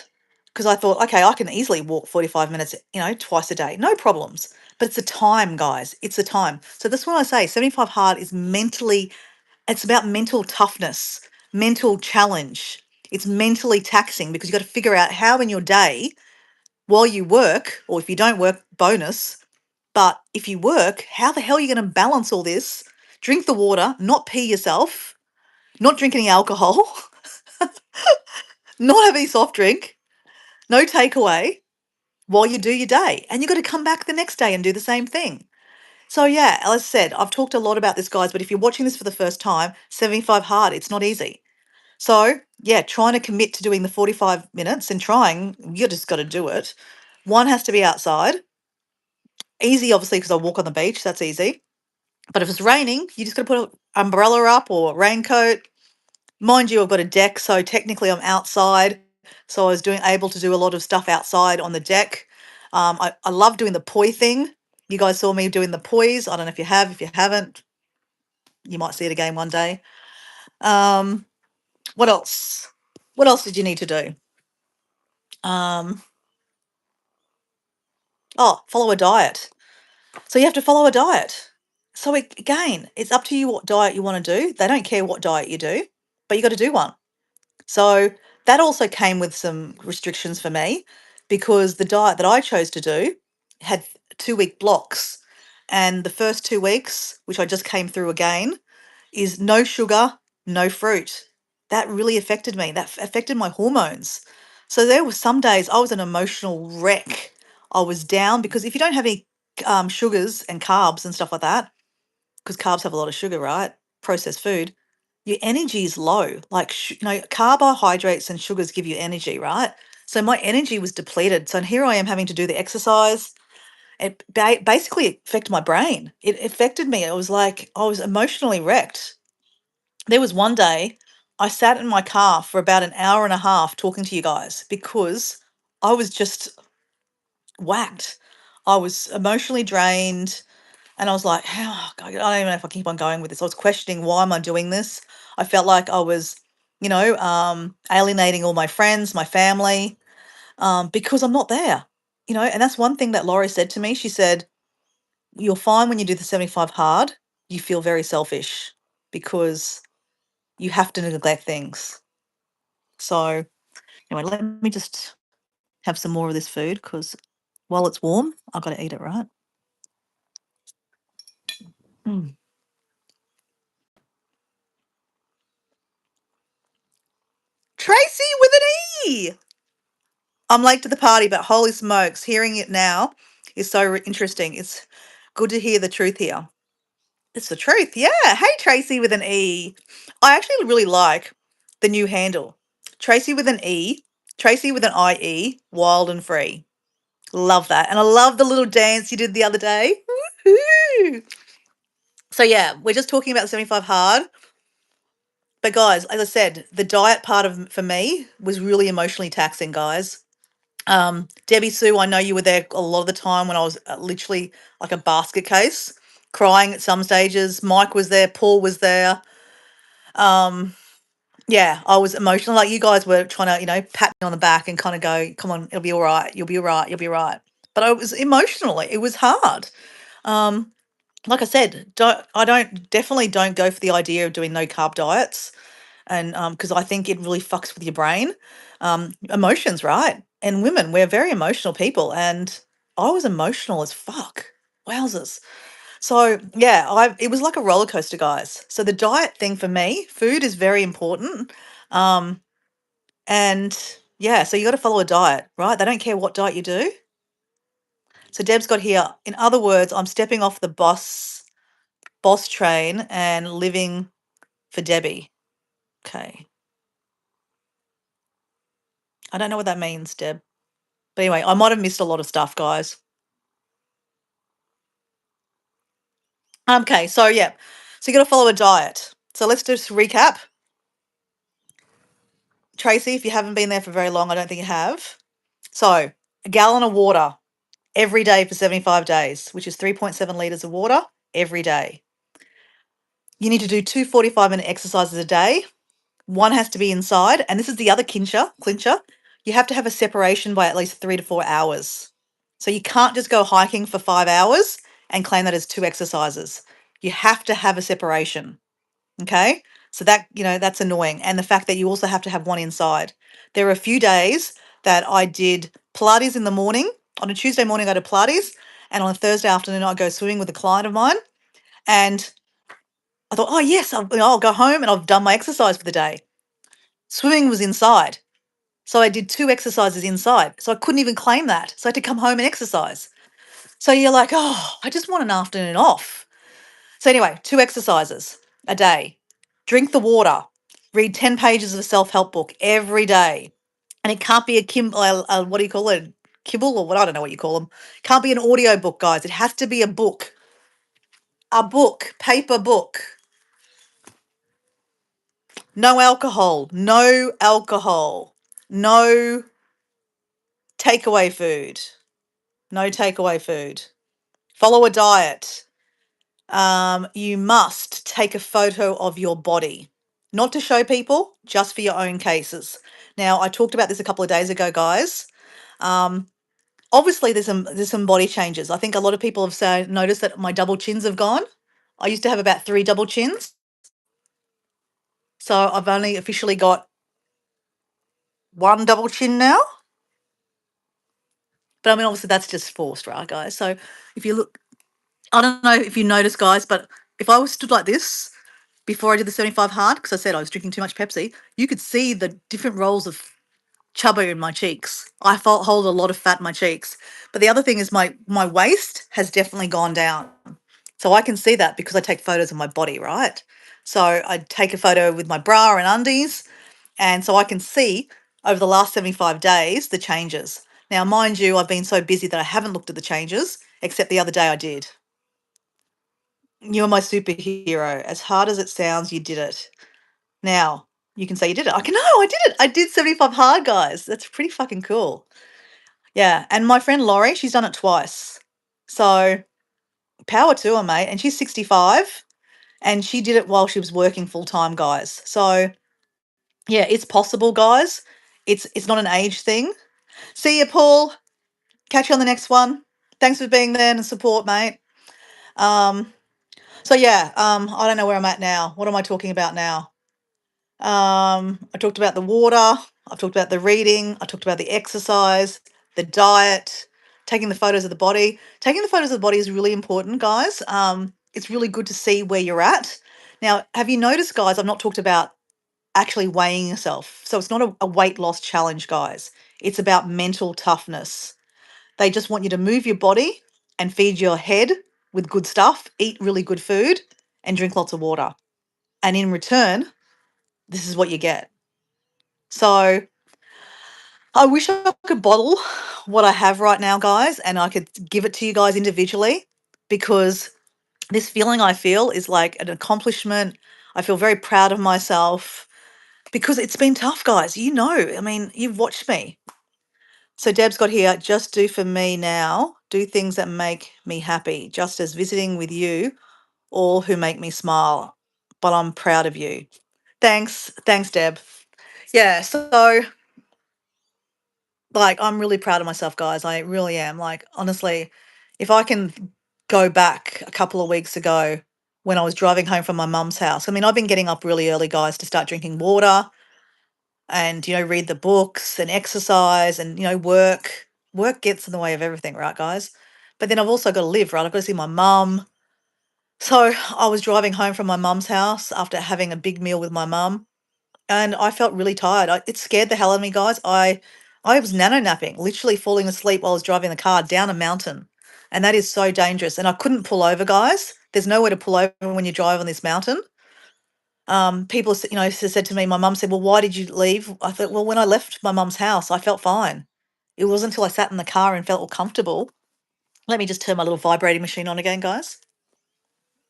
because I thought, okay, I can easily walk 45 minutes, twice a day, no problems. But it's the time, guys. It's the time. So that's what I say. 75 hard is it's about mental toughness, mental challenge. It's mentally taxing because you've got to figure out how in your day, while you work, or if you don't work, bonus, but if you work, how the hell are you going to balance all this? Drink the water, not pee yourself, not drink any alcohol, not have any soft drink, no takeaway while you do your day. And you've got to come back the next day and do the same thing. So, yeah, as I said, I've talked a lot about this, guys, but if you're watching this for the first time, 75 hard, it's not easy. So, yeah, trying to commit to doing the 45 minutes and trying, you just got to do it. One has to be outside. Easy, obviously, because I walk on the beach. That's easy. But if it's raining, you just got to put an umbrella up or a raincoat. Mind you, I've got a deck, so technically I'm outside. So I was able to do a lot of stuff outside on the deck. I love doing the poi thing. You guys saw me doing the poise. I don't know if you have. If you haven't, you might see it again one day. What else? What else did you need to do? Follow a diet. So you have to follow a diet. So again, it's up to you what diet you want to do. They don't care what diet you do, but you got to do one. So that also came with some restrictions for me because the diet that I chose to do had 2-week blocks. And the first 2 weeks, which I just came through again, is no sugar, no fruit. That really affected me. That affected my hormones. So there were some days I was an emotional wreck. I was down because if you don't have any sugars and carbs and stuff like that, because carbs have a lot of sugar, right? Processed food, your energy is low. Like, carbohydrates and sugars give you energy, right? So my energy was depleted. So here I am having to do the exercise. It basically affected my brain. It affected me. It was like I was emotionally wrecked. There was one day I sat in my car for about an hour and a half talking to you guys because I was just whacked. I was emotionally drained. And I was like, "How God, I don't even know if I keep on going with this." I was questioning, why am I doing this? I felt like I was, alienating all my friends, my family, because I'm not there. And that's one thing that Laurie said to me. She said, "You'll find when you do the 75 hard, you feel very selfish because you have to neglect things." So anyway, let me just have some more of this food because while it's warm, I've got to eat it, right? Mm. Tracy with an E. I'm late to the party, but holy smokes, hearing it now is so interesting. It's good to hear the truth here. It's the truth. Yeah. Hey, Tracy with an E. I actually really like the new handle. Tracy with an E, Tracy with an IE, wild and free. Love that. And I love the little dance you did the other day. Woohoo. So, yeah, we're just talking about 75 hard. But, guys, as I said, the diet part of for me was really emotionally taxing, guys. Debbie Sue, I know you were there a lot of the time when I was literally like a basket case, crying at some stages. Mike was there, Paul was there. Yeah, I was emotional. Like you guys were trying to, pat me on the back and kind of go, "Come on, it'll be all right. You'll be all right. You'll be all right." But I was emotionally, it was hard. Um, like I said, definitely don't go for the idea of doing no carb diets, and because I think it really fucks with your brain. Emotions, right? And women, we're very emotional people, and I was emotional as fuck. Wowzers. So yeah, it was like a roller coaster, guys. So the diet thing for me, food is very important. Um, and yeah, so you got to follow a diet, right? They don't care what diet you do. So Deb's got here. In other words, I'm stepping off the boss train and living for Debbie. Okay. I don't know what that means, Deb. But anyway, I might have missed a lot of stuff, guys. Okay, so yeah. So you got to follow a diet. So let's just recap. Tracy, if you haven't been there for very long, I don't think you have. So, a gallon of water every day for 75 days, which is 3.7 liters of water every day. You need to do two 45-minute exercises a day. One has to be inside, and this is the other clincher. You have to have a separation by at least 3 to 4 hours. So you can't just go hiking for 5 hours and claim that as 2 exercises. You have to have a separation. Okay? So that's annoying. And the fact that you also have to have one inside. There are a few days that I did Pilates in the morning. On a Tuesday morning, I did Pilates. And on a Thursday afternoon, I go swimming with a client of mine. And I thought, oh, yes, I'll go home and I've done my exercise for the day. Swimming was inside. So I did 2 exercises inside. So I couldn't even claim that. So I had to come home and exercise. So you're like, oh, I just want an afternoon off. So anyway, 2 exercises a day. Drink the water. Read 10 pages of a self-help book every day. And it can't be what do you call it? Kibble or what? I don't know what you call them. Can't be an audio book, guys. It has to be a book. A book, paper book. No alcohol. No alcohol. No takeaway food. No takeaway food. Follow a diet. You must take a photo of your body, not to show people, just for your own cases. Now, I talked about this a couple of days ago, guys. Obviously, there's some body changes. I think a lot of people have noticed that my double chins have gone. I used to have about 3 double chins, so I've only officially got 1 double chin now. But I mean, obviously, that's just forced, right, guys? So if you look, I don't know if you notice, guys, but if I was stood like this before I did the 75 hard, because I said I was drinking too much Pepsi, you could see the different rolls of chubby in my cheeks. I hold a lot of fat in my cheeks. But the other thing is my waist has definitely gone down. So I can see that because I take photos of my body, right? So I take a photo with my bra and undies, and so I can see over the last 75 days the changes. Now, mind you, I've been so busy that I haven't looked at the changes, except the other day I did. You're my superhero. As hard as it sounds, you did it. Now, you can say you did it. I can, no, I did it. I did 75 hard, guys. That's pretty fucking cool. Yeah. And my friend Laurie, she's done it twice. So power to her, mate. And she's 65 and she did it while she was working full time, guys. So yeah, it's possible, guys. It's not an age thing. See you, Paul. Catch you on the next one. Thanks for being there and support, mate. Um, so yeah, I don't know where I'm at now. What am I talking about now? I talked about the water. I've talked about the reading. I talked about the exercise, the diet, taking the photos of the body. Taking the photos of the body is really important, guys. It's really good to see where you're at. Now, have you noticed, guys, I've not talked about actually weighing yourself. So it's not a weight loss challenge, guys. It's about mental toughness. They just want you to move your body and feed your head with good stuff, eat really good food, and drink lots of water. And in return, this is what you get. So I wish I could bottle what I have right now, guys, and I could give it to you guys individually, because this feeling I feel is like an accomplishment. I feel very proud of myself because it's been tough, guys. You know, I mean, you've watched me. So Deb's got here, just do for me now, do things that make me happy, just as visiting with you, all who make me smile. But I'm proud of you. Thanks, Deb. Yeah, so like I'm really proud of myself, guys. I really am. Like, honestly, if I can go back a couple of weeks ago when I was driving home from my mum's house. I mean, I've been getting up really early, guys, to start drinking water and, read the books and exercise and, work. Work gets in the way of everything, right, guys? But then I've also got to live, right? I've got to see my mum. So I was driving home from my mum's house after having a big meal with my mum, and I felt really tired. It scared the hell out of me, guys. I was nano napping, literally falling asleep while I was driving the car down a mountain. And that is so dangerous. And I couldn't pull over, guys. There's nowhere to pull over when you drive on this mountain. People, said to me, my mum said, well, why did you leave? I thought, well, when I left my mum's house, I felt fine. It wasn't until I sat in the car and felt all comfortable. Let me just turn my little vibrating machine on again, guys.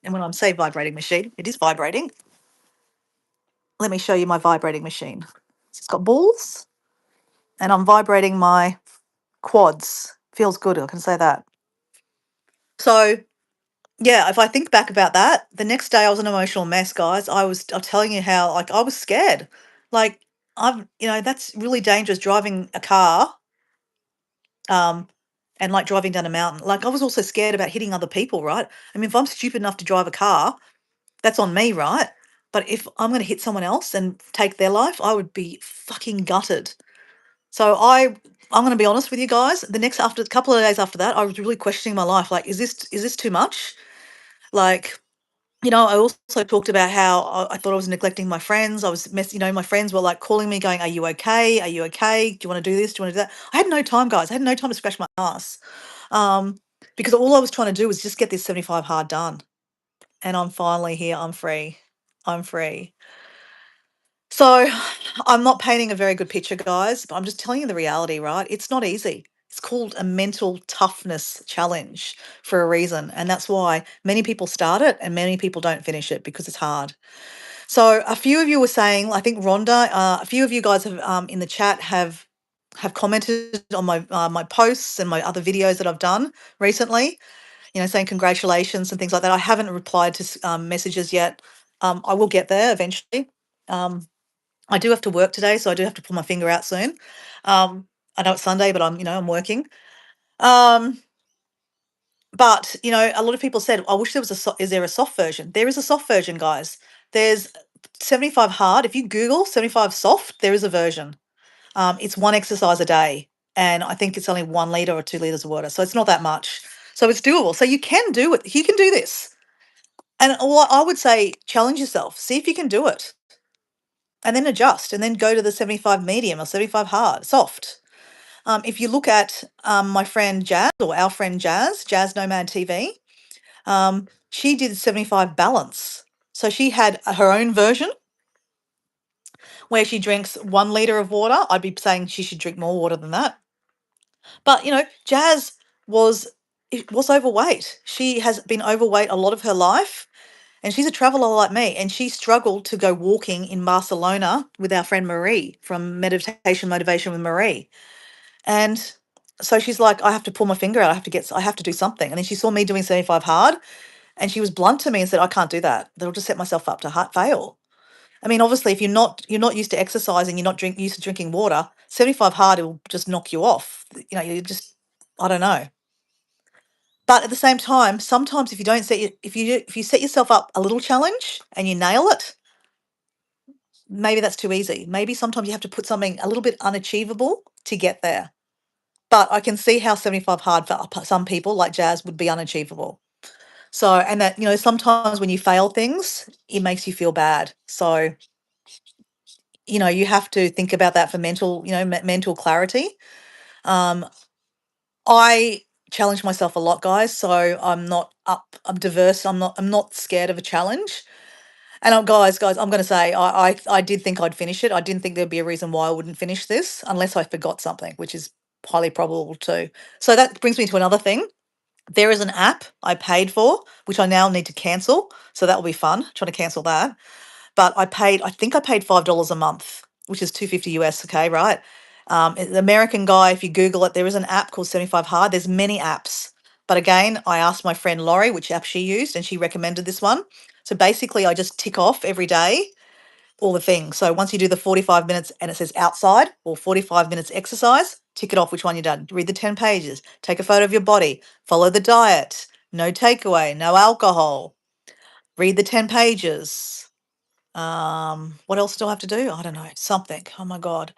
And when I'm say vibrating machine, it is vibrating. Let me show you my vibrating machine. It's got balls and I'm vibrating my quads. Feels good, I can say that. So yeah, if I think back about that, the next day I was an emotional mess, guys. I'm telling you how, like, I was scared. Like, that's really dangerous driving a car, um, and like driving down a mountain. Like, I was also scared about hitting other people, right? I mean, if I'm stupid enough to drive a car, that's on me, right? But if I'm going to hit someone else and take their life, I would be fucking gutted. So I'm going to be honest with you guys. After a couple of days after that, I was really questioning my life. Like, is this too much? Like, I also talked about how I thought I was neglecting my friends. I was my friends were like calling me, going, "Are you okay? Are you okay? Do you want to do this? Do you want to do that?" I had no time, guys. I had no time to scratch my ass, um, because all I was trying to do was just get this 75 hard done. And I'm finally here. I'm free. I'm free. So I'm not painting a very good picture, guys, but I'm just telling you the reality, right? It's not easy. It's called a mental toughness challenge for a reason. And that's why many people start it and many people don't finish it, because it's hard. So a few of you were saying, I think Rhonda, a few of you guys have in the chat have commented on my posts and my other videos that I've done recently, saying congratulations and things like that. I haven't replied to messages yet. I will get there eventually. I do have to work today, so I do have to pull my finger out soon. I know it's Sunday, but I'm working. But a lot of people said, I wish there was is there a soft version? There is a soft version, guys. There's 75 hard. If you Google 75 soft, there is a version. It's one exercise a day. and I think it's only 1 liter or 2 liters of water, so it's not that much. So it's doable. So you can do it. You can do this. And what I would say, challenge yourself. See if you can do it, and then adjust, and then go to the 75 medium or 75 hard, soft. If you look at my friend Jazz, or our friend Jazz Nomad TV, she did 75 balance. So she had her own version where she drinks 1 liter of water. I'd be saying she should drink more water than that. But Jazz was was overweight. She has been overweight a lot of her life, and she's a traveler like me. And she struggled to go walking in Barcelona with our friend Marie from Meditation Motivation with Marie. And so she's like, I have to pull my finger out. I have to do something. And then she saw me doing 75 hard, and she was blunt to me and said, I can't do that. That'll just set myself up to fail. I mean, obviously, if you're not used to exercising, you're not used to drinking water, 75 hard, it will just knock you off. You just, I don't know. But at the same time, sometimes if you don't set if you set yourself up a little challenge and you nail it, maybe that's too easy. Maybe sometimes you have to put something a little bit unachievable to get there. But I can see how 75 hard for some people like Jazz would be unachievable. So, and that, sometimes when you fail things, it makes you feel bad. So, you have to think about that for mental, mental clarity. Um, I challenge myself a lot, guys. So I'm diverse. I'm not scared of a challenge. And guys, I'm going to say I did think I'd finish it. I didn't think there'd be a reason why I wouldn't finish this unless I forgot something, which is highly probable too. So that brings me to another thing. There is an app I paid for, which I now need to cancel. So that will be fun, trying to cancel that. But I think I paid $5 a month, which is 250 US. Okay, right? The American guy, if you Google it, there is an app called 75 Hard. There's many apps. But again, I asked my friend Laurie which app she used, and she recommended this one. So basically, I just tick off every day all the things. So once you do the 45 minutes and it says outside or 45 minutes exercise, tick it off which one you've done. Read the 10 pages, take a photo of your body, follow the diet, no takeaway, no alcohol, read the 10 pages. What else do I have to do? I don't know, something. Oh my God.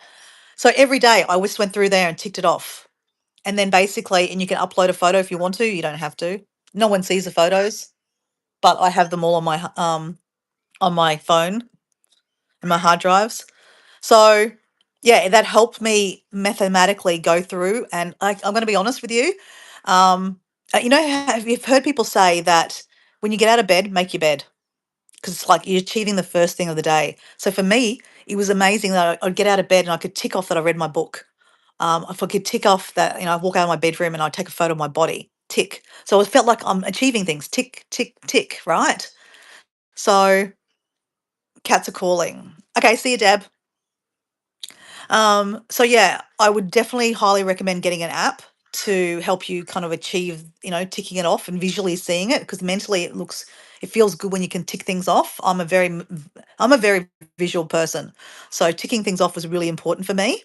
So every day I just went through there and ticked it off. And then basically, and you can upload a photo if you want to, you don't have to. No one sees the photos, but I have them all on my phone and my hard drives. So, yeah, that helped me mathematically go through. And I'm going to be honest with you. You've heard people say that when you get out of bed, make your bed, because it's like you're achieving the first thing of the day. So for me, it was amazing that I'd get out of bed and I could tick off that I read my book. If I could tick off that, I walk out of my bedroom and I take a photo of my body, tick. So it felt like I'm achieving things, tick, tick, tick, right? So cats are calling. Okay, see you, Deb. So yeah, I would definitely highly recommend getting an app to help you kind of achieve, ticking it off and visually seeing it, because mentally it feels good when you can tick things off. I'm a very visual person. So ticking things off was really important for me.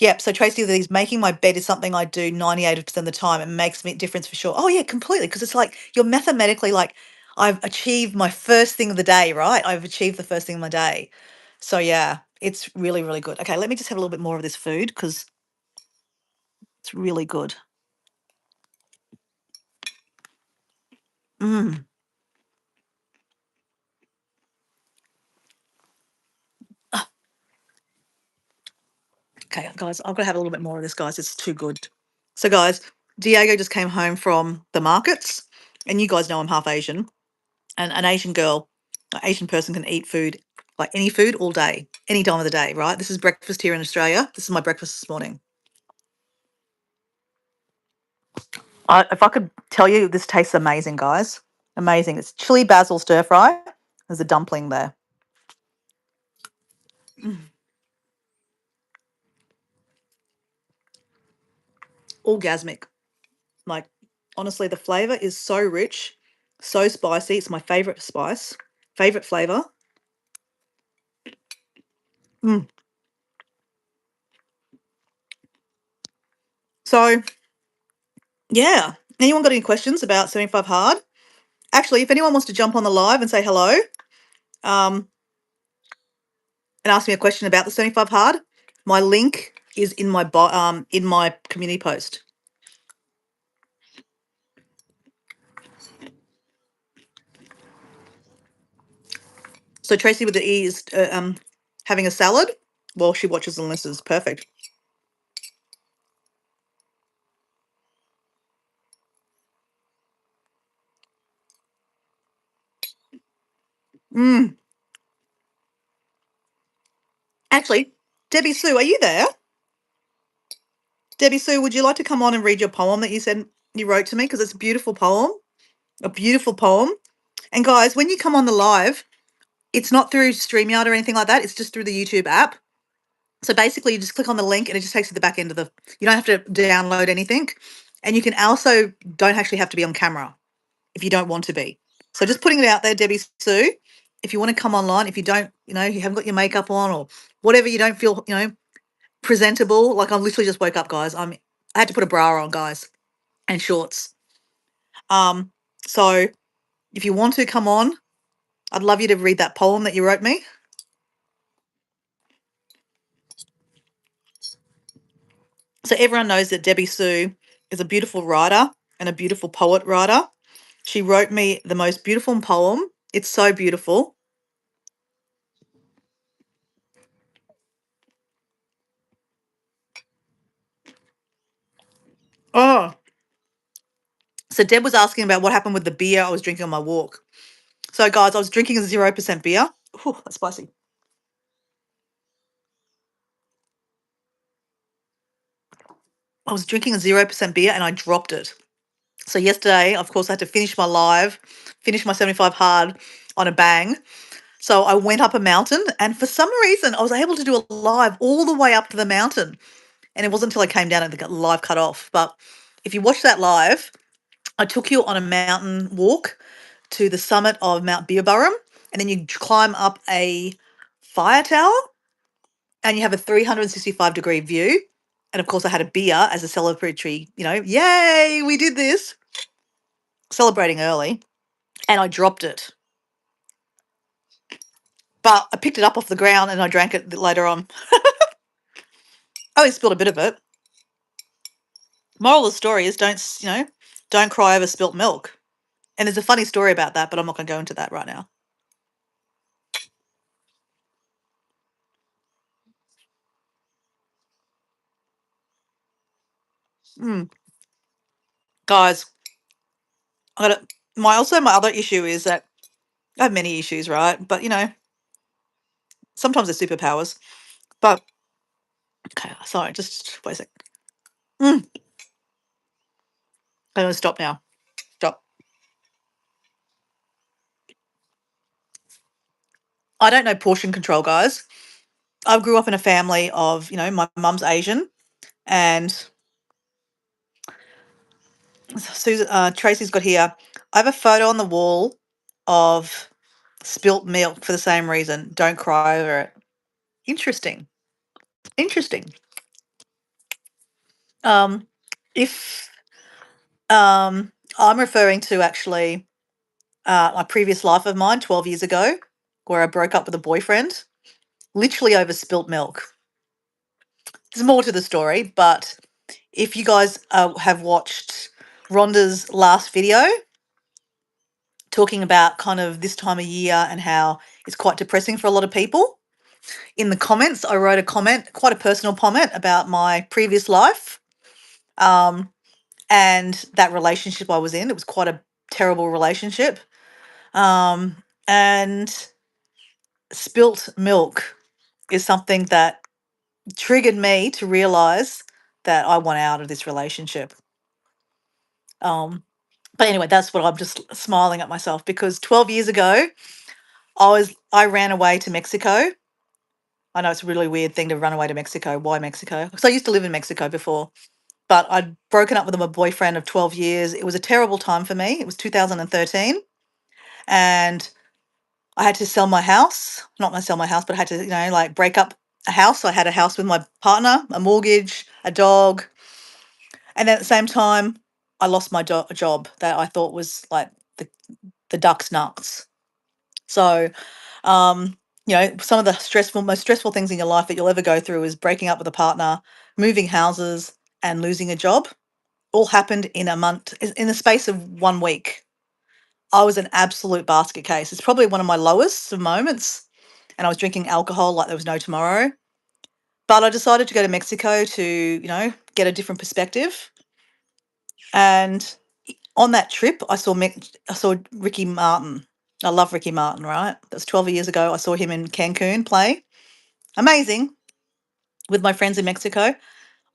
Yep. So Tracy, these making my bed is something I do 98% of the time. It makes me a difference for sure. Oh yeah, completely. Because it's like you're mathematically like, I've achieved my first thing of the day, right? I've achieved the first thing of my day. So yeah, it's really, really good. Okay, let me just have a little bit more of this food because it's really good. Mm. Ah, okay, guys, I've got to have a little bit more of this, guys. It's too good. So, guys, Diego just came home from the markets, and you guys know I'm half Asian, and an Asian person can eat food, like any food all day, any time of the day, right? This is breakfast here in Australia. This is my breakfast this morning. If I could tell you, this tastes amazing, guys. Amazing. It's chili basil stir fry. There's a dumpling there. Mm. Orgasmic. Like, honestly, the flavor is so rich, so spicy. It's my favorite spice, favorite flavor. Mm. So, yeah. Anyone got any questions about 75 Hard? Actually, if anyone wants to jump on the live and say hello, and ask me a question about the 75 Hard, my link is in my community post. So Tracy with the E is having a salad while she watches and listens. Perfect. Mm. Actually, Debbie Sue, are you there? Debbie Sue, would you like to come on and read your poem that you said you wrote to me? Because it's a beautiful poem. A beautiful poem. And guys, when you come on the live, it's not through StreamYard or anything like that. It's just through the YouTube app. So basically, you just click on the link and it just takes you to the back end of the. You don't have to download anything, and you can also don't actually have to be on camera if you don't want to be. So just putting it out there, Debbie Sue. If you want to come online, if you don't, you haven't got your makeup on or whatever, you don't feel, presentable. Like I literally just woke up, guys. I had to put a bra on, guys, and shorts. So if you want to come on, I'd love you to read that poem that you wrote me. So everyone knows that Debbie Sue is a beautiful writer and a beautiful poet writer. She wrote me the most beautiful poem. It's so beautiful. Oh. So Deb was asking about what happened with the beer I was drinking on my walk. So guys, I was drinking a 0% beer. Ooh, that's spicy. I was drinking a 0% beer and I dropped it. So yesterday, of course, I had to finish my live, finish my 75 hard on a bang. So I went up a mountain and for some reason I was able to do a live all the way up to the mountain. And it wasn't until I came down and the live cut off. But if you watch that live, I took you on a mountain walk to the summit of Mount Beerburrum, and then you climb up a fire tower, and you have a 365-degree view. And of course, I had a beer as a celebratory, yay, we did this, celebrating early, and I dropped it. But I picked it up off the ground and I drank it later on. I only spilled a bit of it. Moral of the story is don't cry over spilt milk. And there's a funny story about that, but I'm not going to go into that right now. Guys, my other issue is that I have many issues, right? But sometimes they're superpowers. But okay, sorry, just wait a sec. I'm going to stop now. Stop. I don't know portion control, guys. I grew up in a family of, my mum's Asian, and Tracy's got here. I have a photo on the wall of spilt milk for the same reason. Don't cry over it. Interesting. Interesting. Um, if I'm referring to actually my previous life of mine 12 years ago, where I broke up with a boyfriend, literally over spilt milk. There's more to the story, but if you guys have watched Rhonda's last video talking about kind of this time of year and how it's quite depressing for a lot of people, in the comments, I wrote a comment, quite a personal comment about my previous life and that relationship I was in. It was quite a terrible relationship. And spilt milk is something that triggered me to realize that I want out of this relationship. But anyway, that's what I'm just smiling at myself because 12 years ago, I ran away to Mexico. I know it's a really weird thing to run away to Mexico. Why Mexico? Because I used to live in Mexico before, but I'd broken up with my boyfriend of 12 years. It was a terrible time for me. It was 2013, and I had to sell my house. Not sell my house, but I had to, break up a house. I had a house with my partner, a mortgage, a dog, and then at the same time, I lost my job that I thought was like the duck's nuts. So, some of the most stressful things in your life that you'll ever go through is breaking up with a partner, moving houses, and losing a job all happened in a month, in the space of 1 week. I was an absolute basket case. It's probably one of my lowest of moments, and I was drinking alcohol like there was no tomorrow. But I decided to go to Mexico to, get a different perspective. And on that trip, I saw Ricky Martin. I love Ricky Martin, right? That was 12 years ago. I saw him in Cancun play. Amazing. With my friends in Mexico.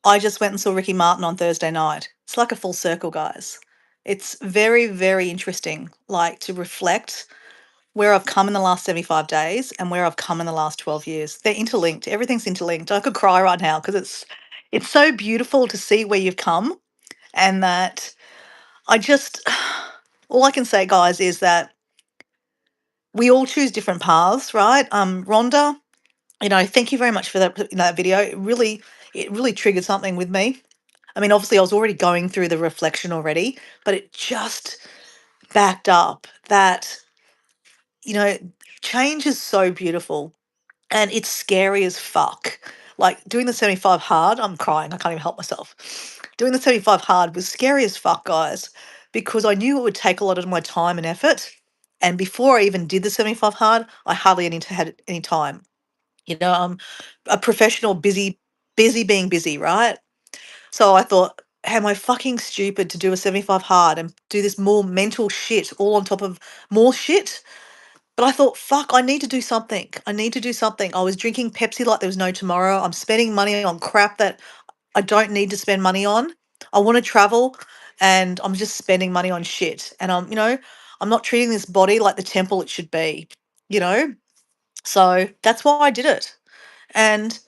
I just went and saw Ricky Martin on Thursday night. It's like a full circle, guys. It's very, very interesting, like to reflect where I've come in the last 75 days and where I've come in the last 12 years. They're interlinked. Everything's interlinked. I could cry right now because it's so beautiful to see where you've come, and that I just all I can say, guys, is that we all choose different paths, right? Rhonda, thank you very much for that video. It really triggered something with me. I mean, obviously, I was already going through the reflection already, but it just backed up that, you know, change is so beautiful and it's scary as fuck. Like doing the 75 hard, I'm crying. I can't even help myself. Doing the 75 hard was scary as fuck, guys, because I knew it would take a lot of my time and effort. And before I even did the 75 hard, I hardly had any time. I'm a professional, busy being busy, right? So I thought, am I fucking stupid to do a 75 hard and do this more mental shit all on top of more shit? But I thought, fuck, I need to do something. I need to do something. I was drinking Pepsi like there was no tomorrow. I'm spending money on crap that I don't need to spend money on. I want to travel and I'm just spending money on shit. And I'm not treating this body like the temple it should be, you know? So that's why I did it. And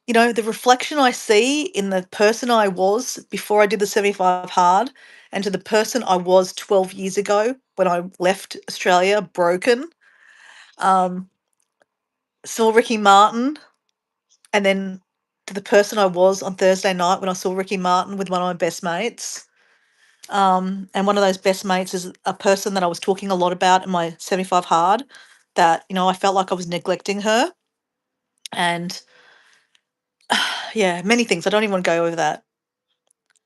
the reflection I see in the person I was before I did the 75 hard and to the person I was 12 years ago when I left Australia broken, um, saw Ricky Martin, and then to the person I was on Thursday night when I saw Ricky Martin with one of my best mates. And one of those best mates is a person that I was talking a lot about in my 75 hard that, I felt like I was neglecting her. And yeah, many things. I don't even want to go over that.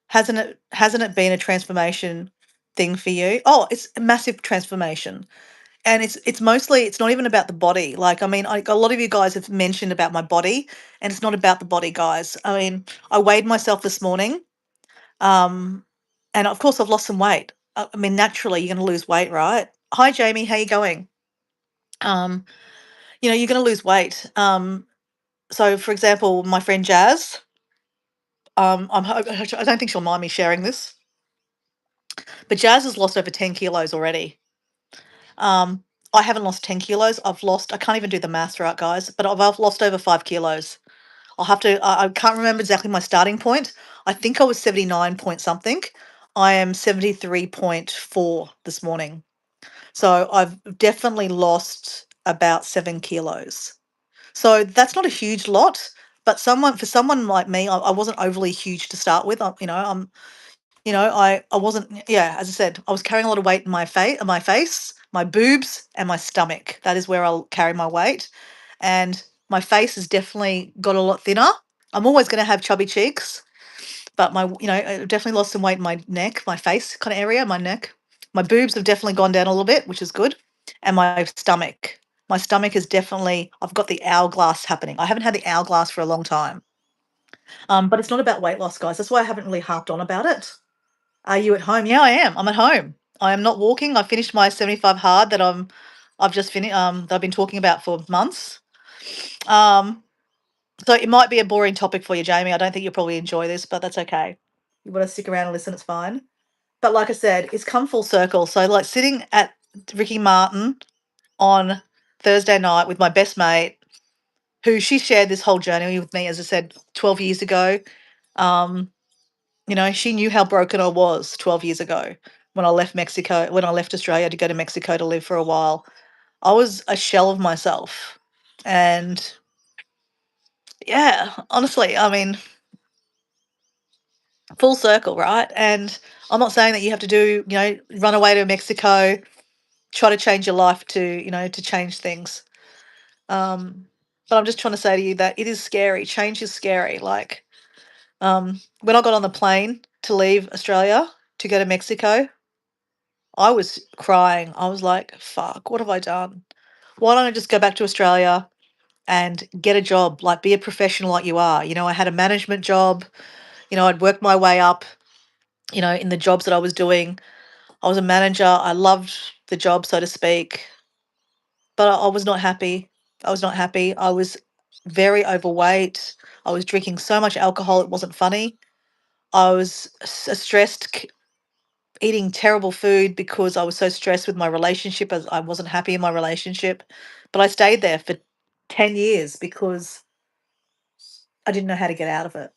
Hasn't it been a transformation thing for you? Oh, it's a massive transformation. And it's not even about the body. Like, I mean, a lot of you guys have mentioned about my body, and it's not about the body, guys. I mean, I weighed myself this morning, um, and of course I've lost some weight. I mean, naturally you're going to lose weight, right? Hi, Jamie, how you going? Um, you're going to lose weight. So for example, my friend Jazz, I don't think she'll mind me sharing this, but Jazz has lost over 10 kilos already. Um, I haven't lost 10 kilos. I can't even do the maths right, guys, but I've lost over 5 kilos. I can't remember exactly my starting point. I think I was 79 point something. I am 73.4 this morning. So I've definitely lost about 7 kilos. So that's not a huge lot, but for someone like me, I wasn't overly huge to start with. I wasn't, yeah, as I said, I was carrying a lot of weight in my face, my boobs, and my stomach. That is where I'll carry my weight. And my face has definitely got a lot thinner. I'm always going to have chubby cheeks, but I definitely lost some weight in my neck, my face kind of area, my neck. My boobs have definitely gone down a little bit, which is good. And my stomach. My stomach is definitely, I've got the hourglass happening. I haven't had the hourglass for a long time. But it's not about weight loss, guys. That's why I haven't really harped on about it. Are you at home? Yeah, I am. I'm at home. I am not walking. I finished my 75 hard I've just finished that I've been talking about for months. Um, so it might be a boring topic for you, Jamie. I don't think you'll probably enjoy this, but that's okay. You want to stick around and listen, it's fine. But like I said, it's come full circle. So like sitting at Ricky Martin on Thursday night with my best mate, who she shared this whole journey with me, as I said, 12 years ago. Um, she knew how broken I was 12 years ago when I left Mexico, when I left Australia to go to Mexico to live for a while. I was a shell of myself. And yeah, honestly, I mean, full circle, right? And I'm not saying that you have to run away to Mexico, try to change your life to change things. But I'm just trying to say to you that it is scary. Change is scary. Like, When I got on the plane to leave Australia to go to Mexico, I was crying. I was like, fuck, what have I done? Why don't I just go back to Australia and get a job, like be a professional like you are? I had a management job, I'd worked my way up, in the jobs that I was doing. I was a manager. I loved the job, so to speak, but I was not happy. I was not happy. I was very overweight. I was drinking so much alcohol, it wasn't funny. I was stressed, eating terrible food because I was so stressed with my relationship as I wasn't happy in my relationship. But I stayed there for 10 years because I didn't know how to get out of it.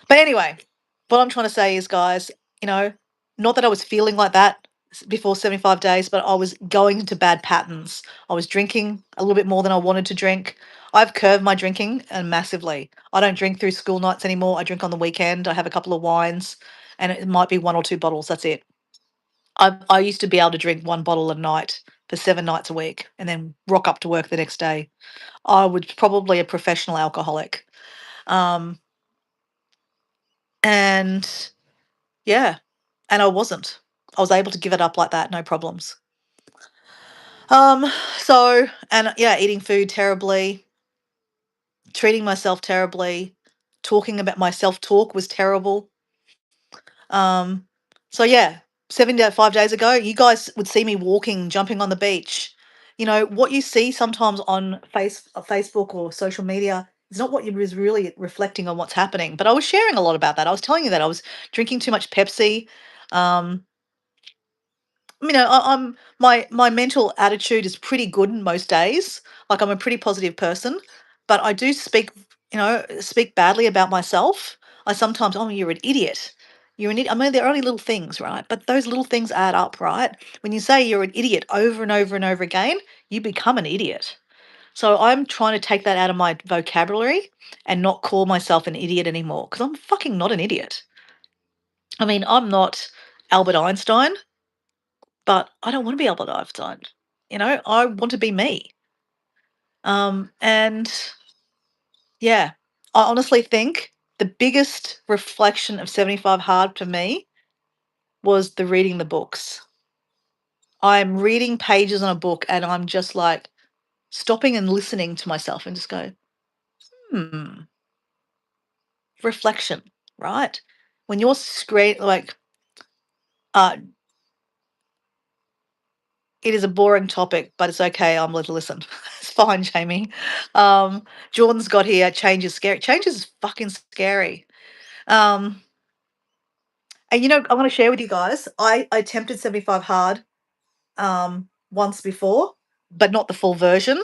But anyway, what I'm trying to say is, guys, you know, not that I was feeling like that before 75 days, but I was going into bad patterns. I was drinking a little bit more than I wanted to drink. I've curved my drinking massively. I don't drink through school nights anymore. I drink on the weekend. I have a couple of wines, and it might be 1 or 2 bottles. That's it. I used to be able to drink 1 bottle a night for 7 nights a week and then rock up to work the next day. I was probably a professional alcoholic. Um, and yeah, and I wasn't. I was able to give it up like that, no problems. Um, and yeah, eating food terribly, treating myself terribly, talking about my self-talk was terrible. Um, so yeah, 5 days ago, you guys would see me walking, jumping on the beach. What you see sometimes on Facebook or social media is not what you was really reflecting on what's happening. But I was sharing a lot about that. I was telling you that I was drinking too much Pepsi. Um, my mental attitude is pretty good in most days. Like I'm a pretty positive person, but I do speak badly about myself. I sometimes, oh, you're an idiot. You're an idiot. I mean, they're only little things, right? But those little things add up, right? When you say you're an idiot over and over and over again, you become an idiot. So I'm trying to take that out of my vocabulary and not call myself an idiot anymore because I'm fucking not an idiot. I mean, I'm not Albert Einstein, but I don't want to be Albert Einstein. I want to be me. And yeah, I honestly think the biggest reflection of 75 Hard for me was the reading the books. I'm reading pages on a book and I'm just like stopping and listening to myself and just go, hmm, reflection, right? When you're like, uh, it is a boring topic, but it's okay. I'm going to listen. It's fine, Jamie. Jordan's got here. Change is scary. Change is fucking scary. Um, and I want to share with you guys. I attempted 75 hard once before, but not the full version.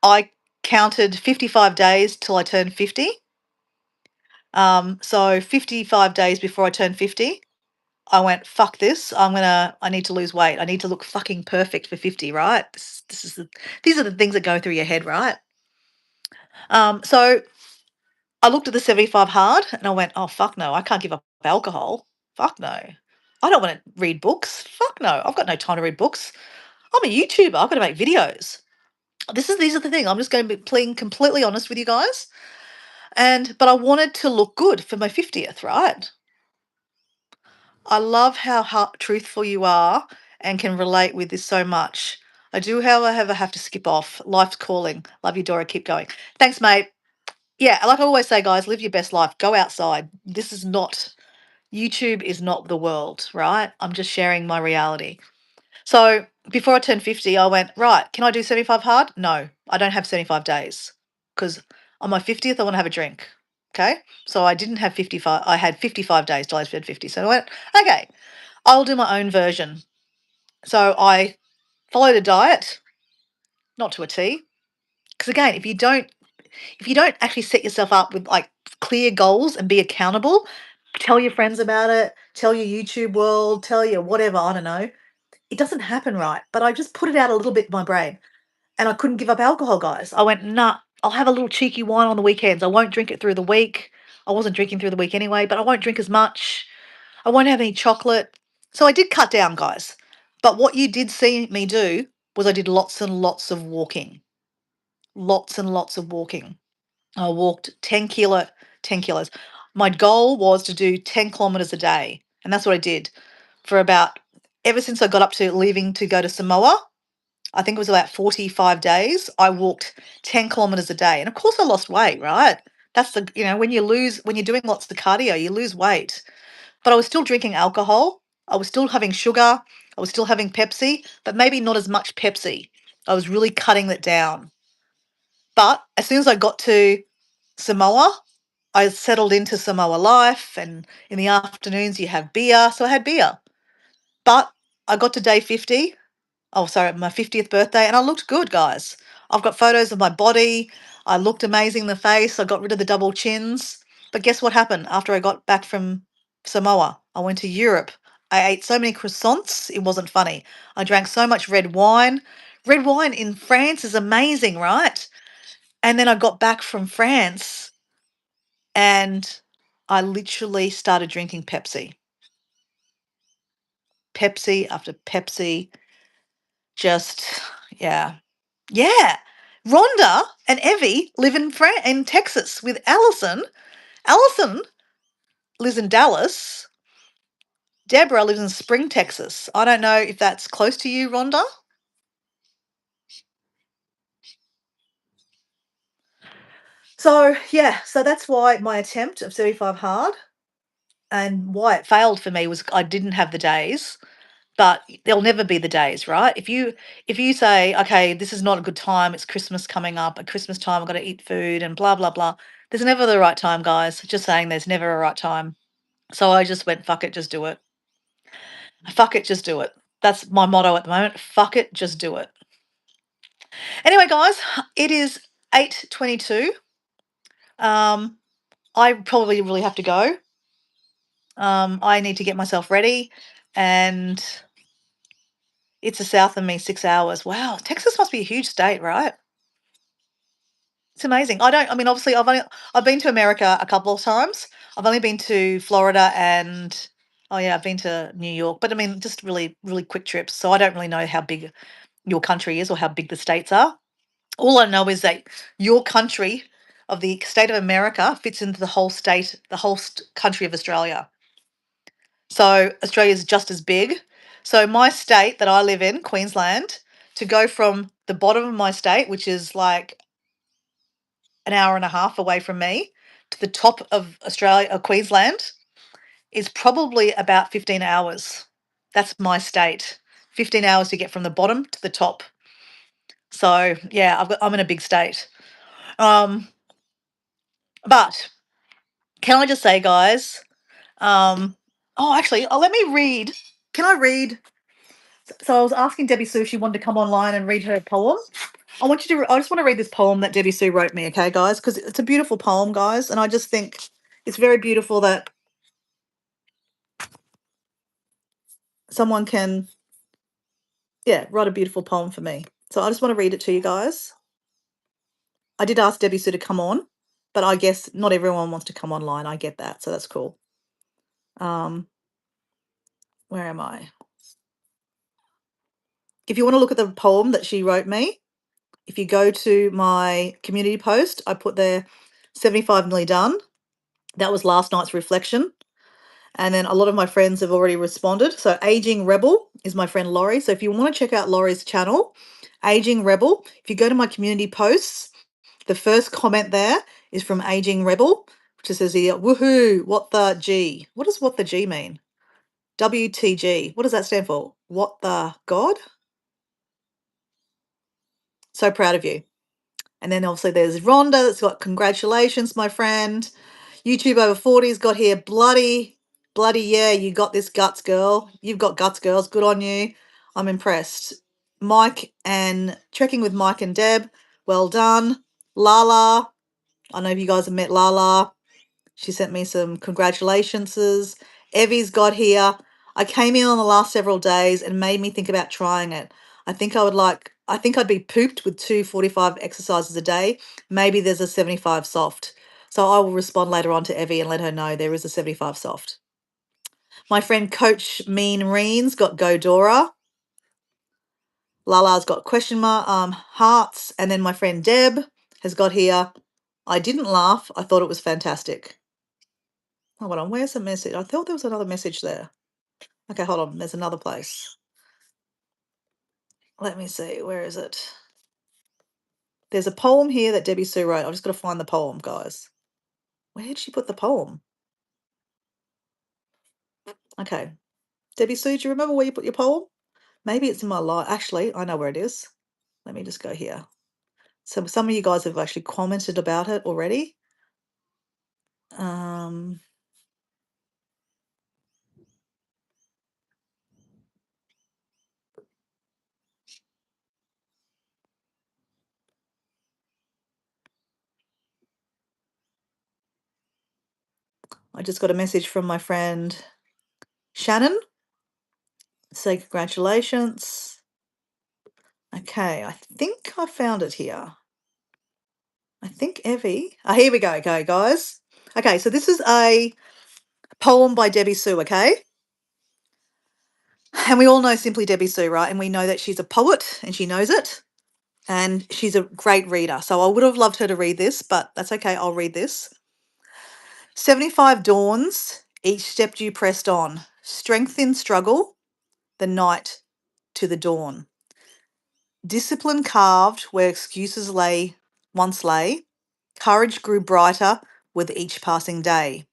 I counted 55 days till I turned 50. So 55 days before I turned 50, I went, fuck this. I need to lose weight. I need to look fucking perfect for 50, right? These are the things that go through your head, right? So I looked at the 75 hard and I went, oh, fuck no. I can't give up alcohol. Fuck no. I don't want to read books. Fuck no. I've got no time to read books. I'm a YouTuber. I've got to make videos. These are the things. I'm just going to be being completely honest with you guys. But I wanted to look good for my 50th, right? I love how truthful you are and can relate with this so much. I do, however, have to skip off. Life's calling. Love you, Dora. Keep going. Thanks, mate. Yeah, like I always say, guys, live your best life. Go outside. YouTube is not the world, right? I'm just sharing my reality. So before I turned 50, I went, right, can I do 75 hard? No, I don't have 75 days because on my 50th, I want to have a drink. Okay. So I didn't have 55. I had 55 days till I turned 50. So I went, okay, I'll do my own version. So I followed a diet, not to a T. Because again, if you don't actually set yourself up with like clear goals and be accountable, tell your friends about it, tell your YouTube world, tell your whatever, I don't know. It doesn't happen right. But I just put it out a little bit in my brain. And I couldn't give up alcohol, guys. I went, nah, I'll have a little cheeky wine on the weekends. I won't drink it through the week. I wasn't drinking through the week anyway, but I won't drink as much. I won't have any chocolate. So I did cut down, guys. But what you did see me do was I did lots and lots of walking. Lots and lots of walking. I walked 10 kilos. My goal was to do 10 kilometers a day. And that's what I did for about, ever since I got up to leaving to go to Samoa. I think it was about 45 days. I walked 10 kilometers a day. And of course, I lost weight, right? That's when when you're doing lots of cardio, you lose weight. But I was still drinking alcohol. I was still having sugar. I was still having Pepsi, but maybe not as much Pepsi. I was really cutting that down. But as soon as I got to Samoa, I settled into Samoa life. And in the afternoons, you have beer. So I had beer. But I got to day 50. Oh, sorry, my 50th birthday, and I looked good, guys. I've got photos of my body. I looked amazing in the face. I got rid of the double chins. But guess what happened after I got back from Samoa? I went to Europe. I ate so many croissants, it wasn't funny. I drank so much red wine. Red wine in France is amazing, right? And then I got back from France and I literally started drinking Pepsi. Pepsi after Pepsi. Just, yeah. Yeah. Rhonda and Evie live in Texas with Allison. Allison lives in Dallas. Deborah lives in Spring, Texas. I don't know if that's close to you, Rhonda. So, yeah, so that's why my attempt of 75 hard and why it failed for me was I didn't have the days. But there'll never be the days, right? If you say, okay, this is not a good time, it's Christmas coming up, at Christmas time I've got to eat food and blah blah blah. There's never the right time, guys. Just saying there's never a right time. So I just went, fuck it, just do it. Fuck it, just do it. That's my motto at the moment. Fuck it, just do it. Anyway, guys, it is 8:22. I probably really have to go. I need to get myself ready and it's the south of me 6 hours. Wow, Texas must be a huge state, right? It's amazing. I mean, obviously, I've been to America a couple of times. I've only been to Florida and oh yeah, I've been to New York. But I mean, just really, really quick trips. So I don't really know how big your country is or how big the states are. All I know is that your country of the state of America fits into the whole state, the whole country of Australia. So Australia is just as big. So my state that I live in, Queensland, to go from the bottom of my state, which is like an hour and a half away from me to the top of Australia or Queensland is probably about 15 hours. That's my state. 15 hours to get from the bottom to the top. So yeah, I'm in a big state. Um, but can I just say, guys? Actually, let me read. Can I read? So I was asking Debbie Sue if she wanted to come online and read her poem. I just want to read this poem that Debbie Sue wrote me, okay, guys? Because it's a beautiful poem, guys, and I just think it's very beautiful that someone can, yeah, write a beautiful poem for me. So I just want to read it to you guys. I did ask Debbie Sue to come on, but I guess not everyone wants to come online. I get that, so that's cool. Where am I? If you want to look at the poem that she wrote me, if you go to my community post, I put there 75 nearly done. That was last night's reflection. And then a lot of my friends have already responded. So Aging Rebel is my friend Laurie. So if you want to check out Laurie's channel, Aging Rebel, if you go to my community posts, the first comment there is from Aging Rebel, which says here, woohoo, what the G? What does what the G mean? WTG. What does that stand for? What the God? So proud of you. And then obviously there's Rhonda that's got congratulations, my friend. YouTube over 40's got here bloody yeah, you got this guts, girl. You've got guts, girls. Good on you. I'm impressed. Mike and Trekking with Mike and Deb, well done. Lala, I know if you guys have met Lala. She sent me some congratulations. Evie's got here. I came in on the last several days and made me think about trying it. I think I'd be pooped with 245 exercises a day. Maybe there's a 75 soft. So I will respond later on to Evie and let her know there is a 75 soft. My friend Coach Mean Reens got Go Dora. Lala's got question mark hearts. And then my friend Deb has got here I didn't laugh. I thought it was fantastic. Hold on, where's the message? I thought there was another message there. Okay, hold on. There's another place. Let me see. Where is it? There's a poem here that Debbie Sue wrote. I've just got to find the poem, guys. Where did she put the poem? Okay. Debbie Sue, do you remember where you put your poem? Maybe it's in my life. Actually, I know where it is. Let me just go here. So some of you guys have actually commented about it already. Um, I just got a message from my friend Shannon. Say congratulations. Okay, I think I found it here. I think Evie. Here we go. Okay, guys. Okay, so this is a poem by Debbie Sue, okay? And we all know Simply Debbie Sue, right? And we know that she's a poet and she knows it. And she's a great reader. So I would have loved her to read this, but that's okay. I'll read this. 75 dawns, each step you pressed on. Strength in struggle, the night to the dawn. Discipline carved where excuses once lay. Courage grew brighter with each passing day.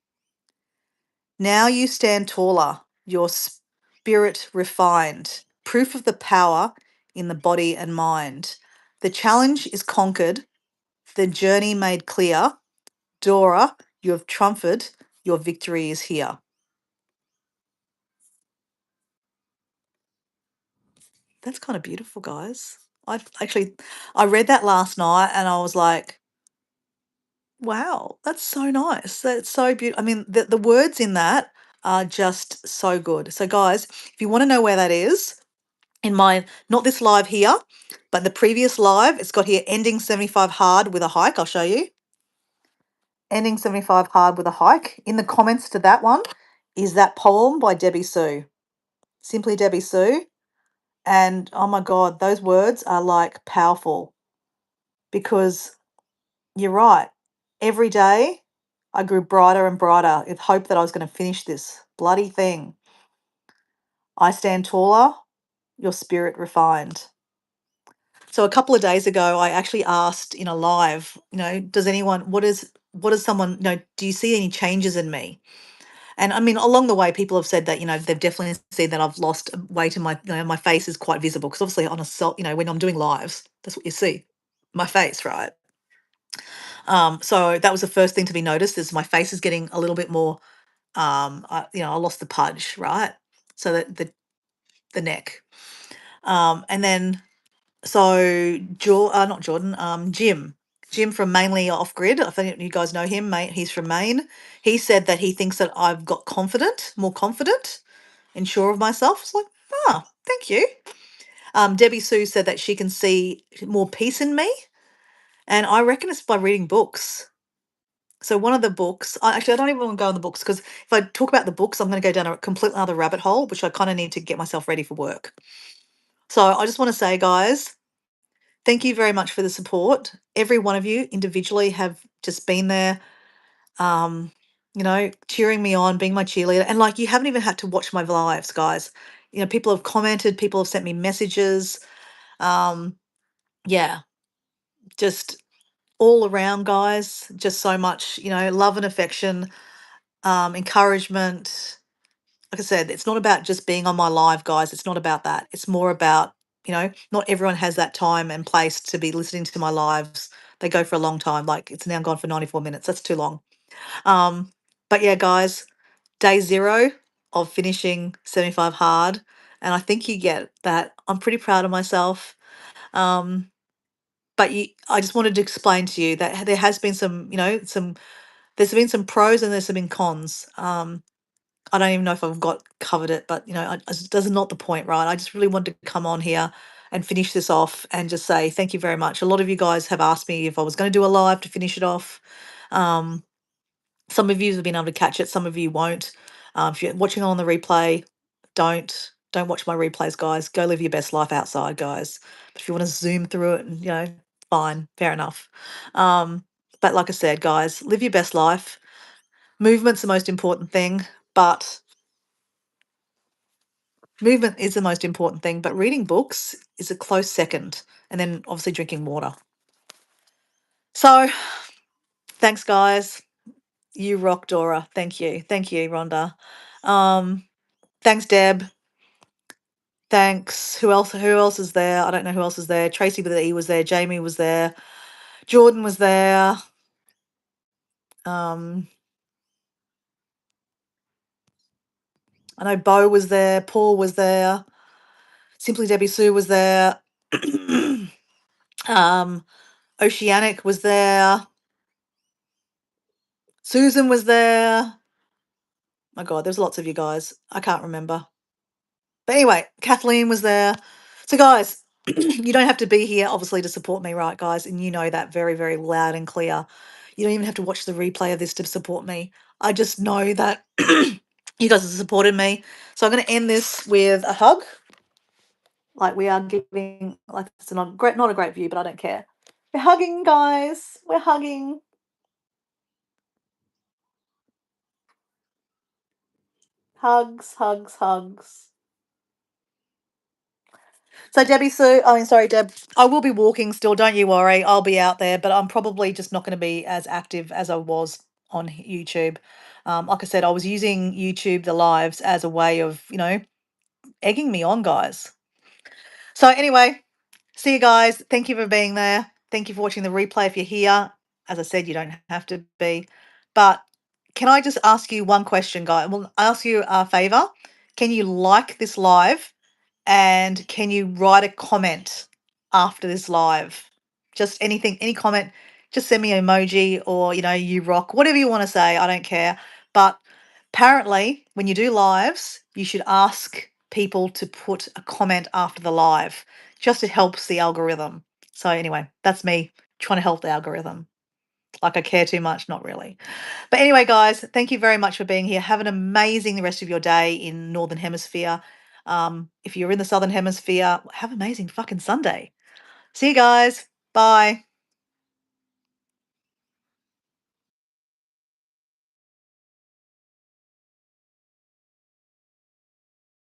Now you stand taller, your spirit refined, proof of the power in the body and mind. The challenge is conquered, the journey made clear. Dora, you have triumphed, your victory is here. That's kind of beautiful, guys. I read that last night and I was like, wow, that's so nice. That's so beautiful. I mean, the words in that are just so good. So, guys, if you want to know where that is, in my, not this live here, but the previous live, it's got here ending 75 hard with a hike. I'll show you. Ending 75 hard with a hike. In the comments to that one is that poem by Debbie Sue. Simply Debbie Sue. And oh my God, those words are like powerful because you're right. Every day I grew brighter and brighter with hope that I was going to finish this bloody thing. I stand taller, your spirit refined. So a couple of days ago, I actually asked in a live, does anyone, what is someone, do you see any changes in me? And I mean, along the way, people have said that, they've definitely seen that I've lost weight and my face is quite visible because obviously on a cell, when I'm doing lives, that's what you see, my face, right? So that was the first thing to be noticed is my face is getting a little bit more, I lost the pudge, right? So that the neck. And then so not Jordan, Jim from Mainly Off Grid. I think you guys know him, mate. He's from Maine. He said that he thinks that I've got more confident and sure of myself. It's like, thank you. Debbie Sue said that she can see more peace in me, and I reckon it's by reading books. So one of the books, I don't even want to go on the books because if I talk about the books, I'm going to go down a complete other rabbit hole, which I kind of need to get myself ready for work. So I just want to say, guys, thank you very much for the support. Every one of you individually have just been there, cheering me on, being my cheerleader. And like, you haven't even had to watch my lives, guys. People have commented, people have sent me messages. Yeah, just all around, guys. Just so much, love and affection, encouragement. Like I said, it's not about just being on my live, guys. It's not about that. It's more about, not everyone has that time and place to be listening to my lives. They go for a long time. Like it's now gone for 94 minutes. That's too long. Um, but yeah, guys, day 0 of finishing 75 hard. And I think you get that. I'm pretty proud of myself. Um, but I just wanted to explain to you that there has been there's been some pros and there's been cons. I don't even know if I've covered it, but that's not the point, right? I just really wanted to come on here and finish this off and just say thank you very much. A lot of you guys have asked me if I was going to do a live to finish it off. Um, some of you have been able to catch it, some of you won't. If you're watching on the replay, don't watch my replays, guys. Go live your best life outside, guys. But if you want to zoom through it, and fine, fair enough. Um, But like I said, guys, live your best life. Movement's the most important thing, but movement is the most important thing, but reading books is a close second. And then obviously drinking water. So thanks, guys. You rock, Dora. Thank you. Thank you, Rhonda. Thanks, Deb. Thanks. Who else? Who else is there? I don't know who else is there. Tracy with the E was there. Jamie was there. Jordan was there. I know Bo was there. Paul was there. Simply Debbie Sue was there. Oceanic was there. Susan was there. My God, there's lots of you guys. I can't remember. But anyway, Kathleen was there. So, guys, you don't have to be here, obviously, to support me, right, guys? And you know that very, very loud and clear. You don't even have to watch the replay of this to support me. I just know that you guys have supported me. So, I'm going to end this with a hug. Like we are giving, like it's not a great view, but I don't care. We're hugging, guys. We're hugging. Hugs, hugs, hugs. So Debbie Sue, I mean, sorry, Deb, I will be walking still. Don't you worry. I'll be out there, but I'm probably just not going to be as active as I was on YouTube. Like I said, I was using YouTube, the lives, as a way of, egging me on, guys. So anyway, see you guys. Thank you for being there. Thank you for watching the replay. If you're here, as I said, you don't have to be. But can I just ask you one question, guys? Well, I'll ask you a favor. Can you like this live? And can you write a comment after this live? Just anything, any comment, just send me an emoji or, you rock, whatever you want to say. I don't care. But apparently, when you do lives, you should ask people to put a comment after the live. Just it helps the algorithm. So, anyway, that's me trying to help the algorithm. Like I care too much, not really. But anyway, guys, thank you very much for being here. Have an amazing rest of your day in Northern Hemisphere. If you're in the Southern Hemisphere, have an amazing fucking Sunday. See you guys. Bye.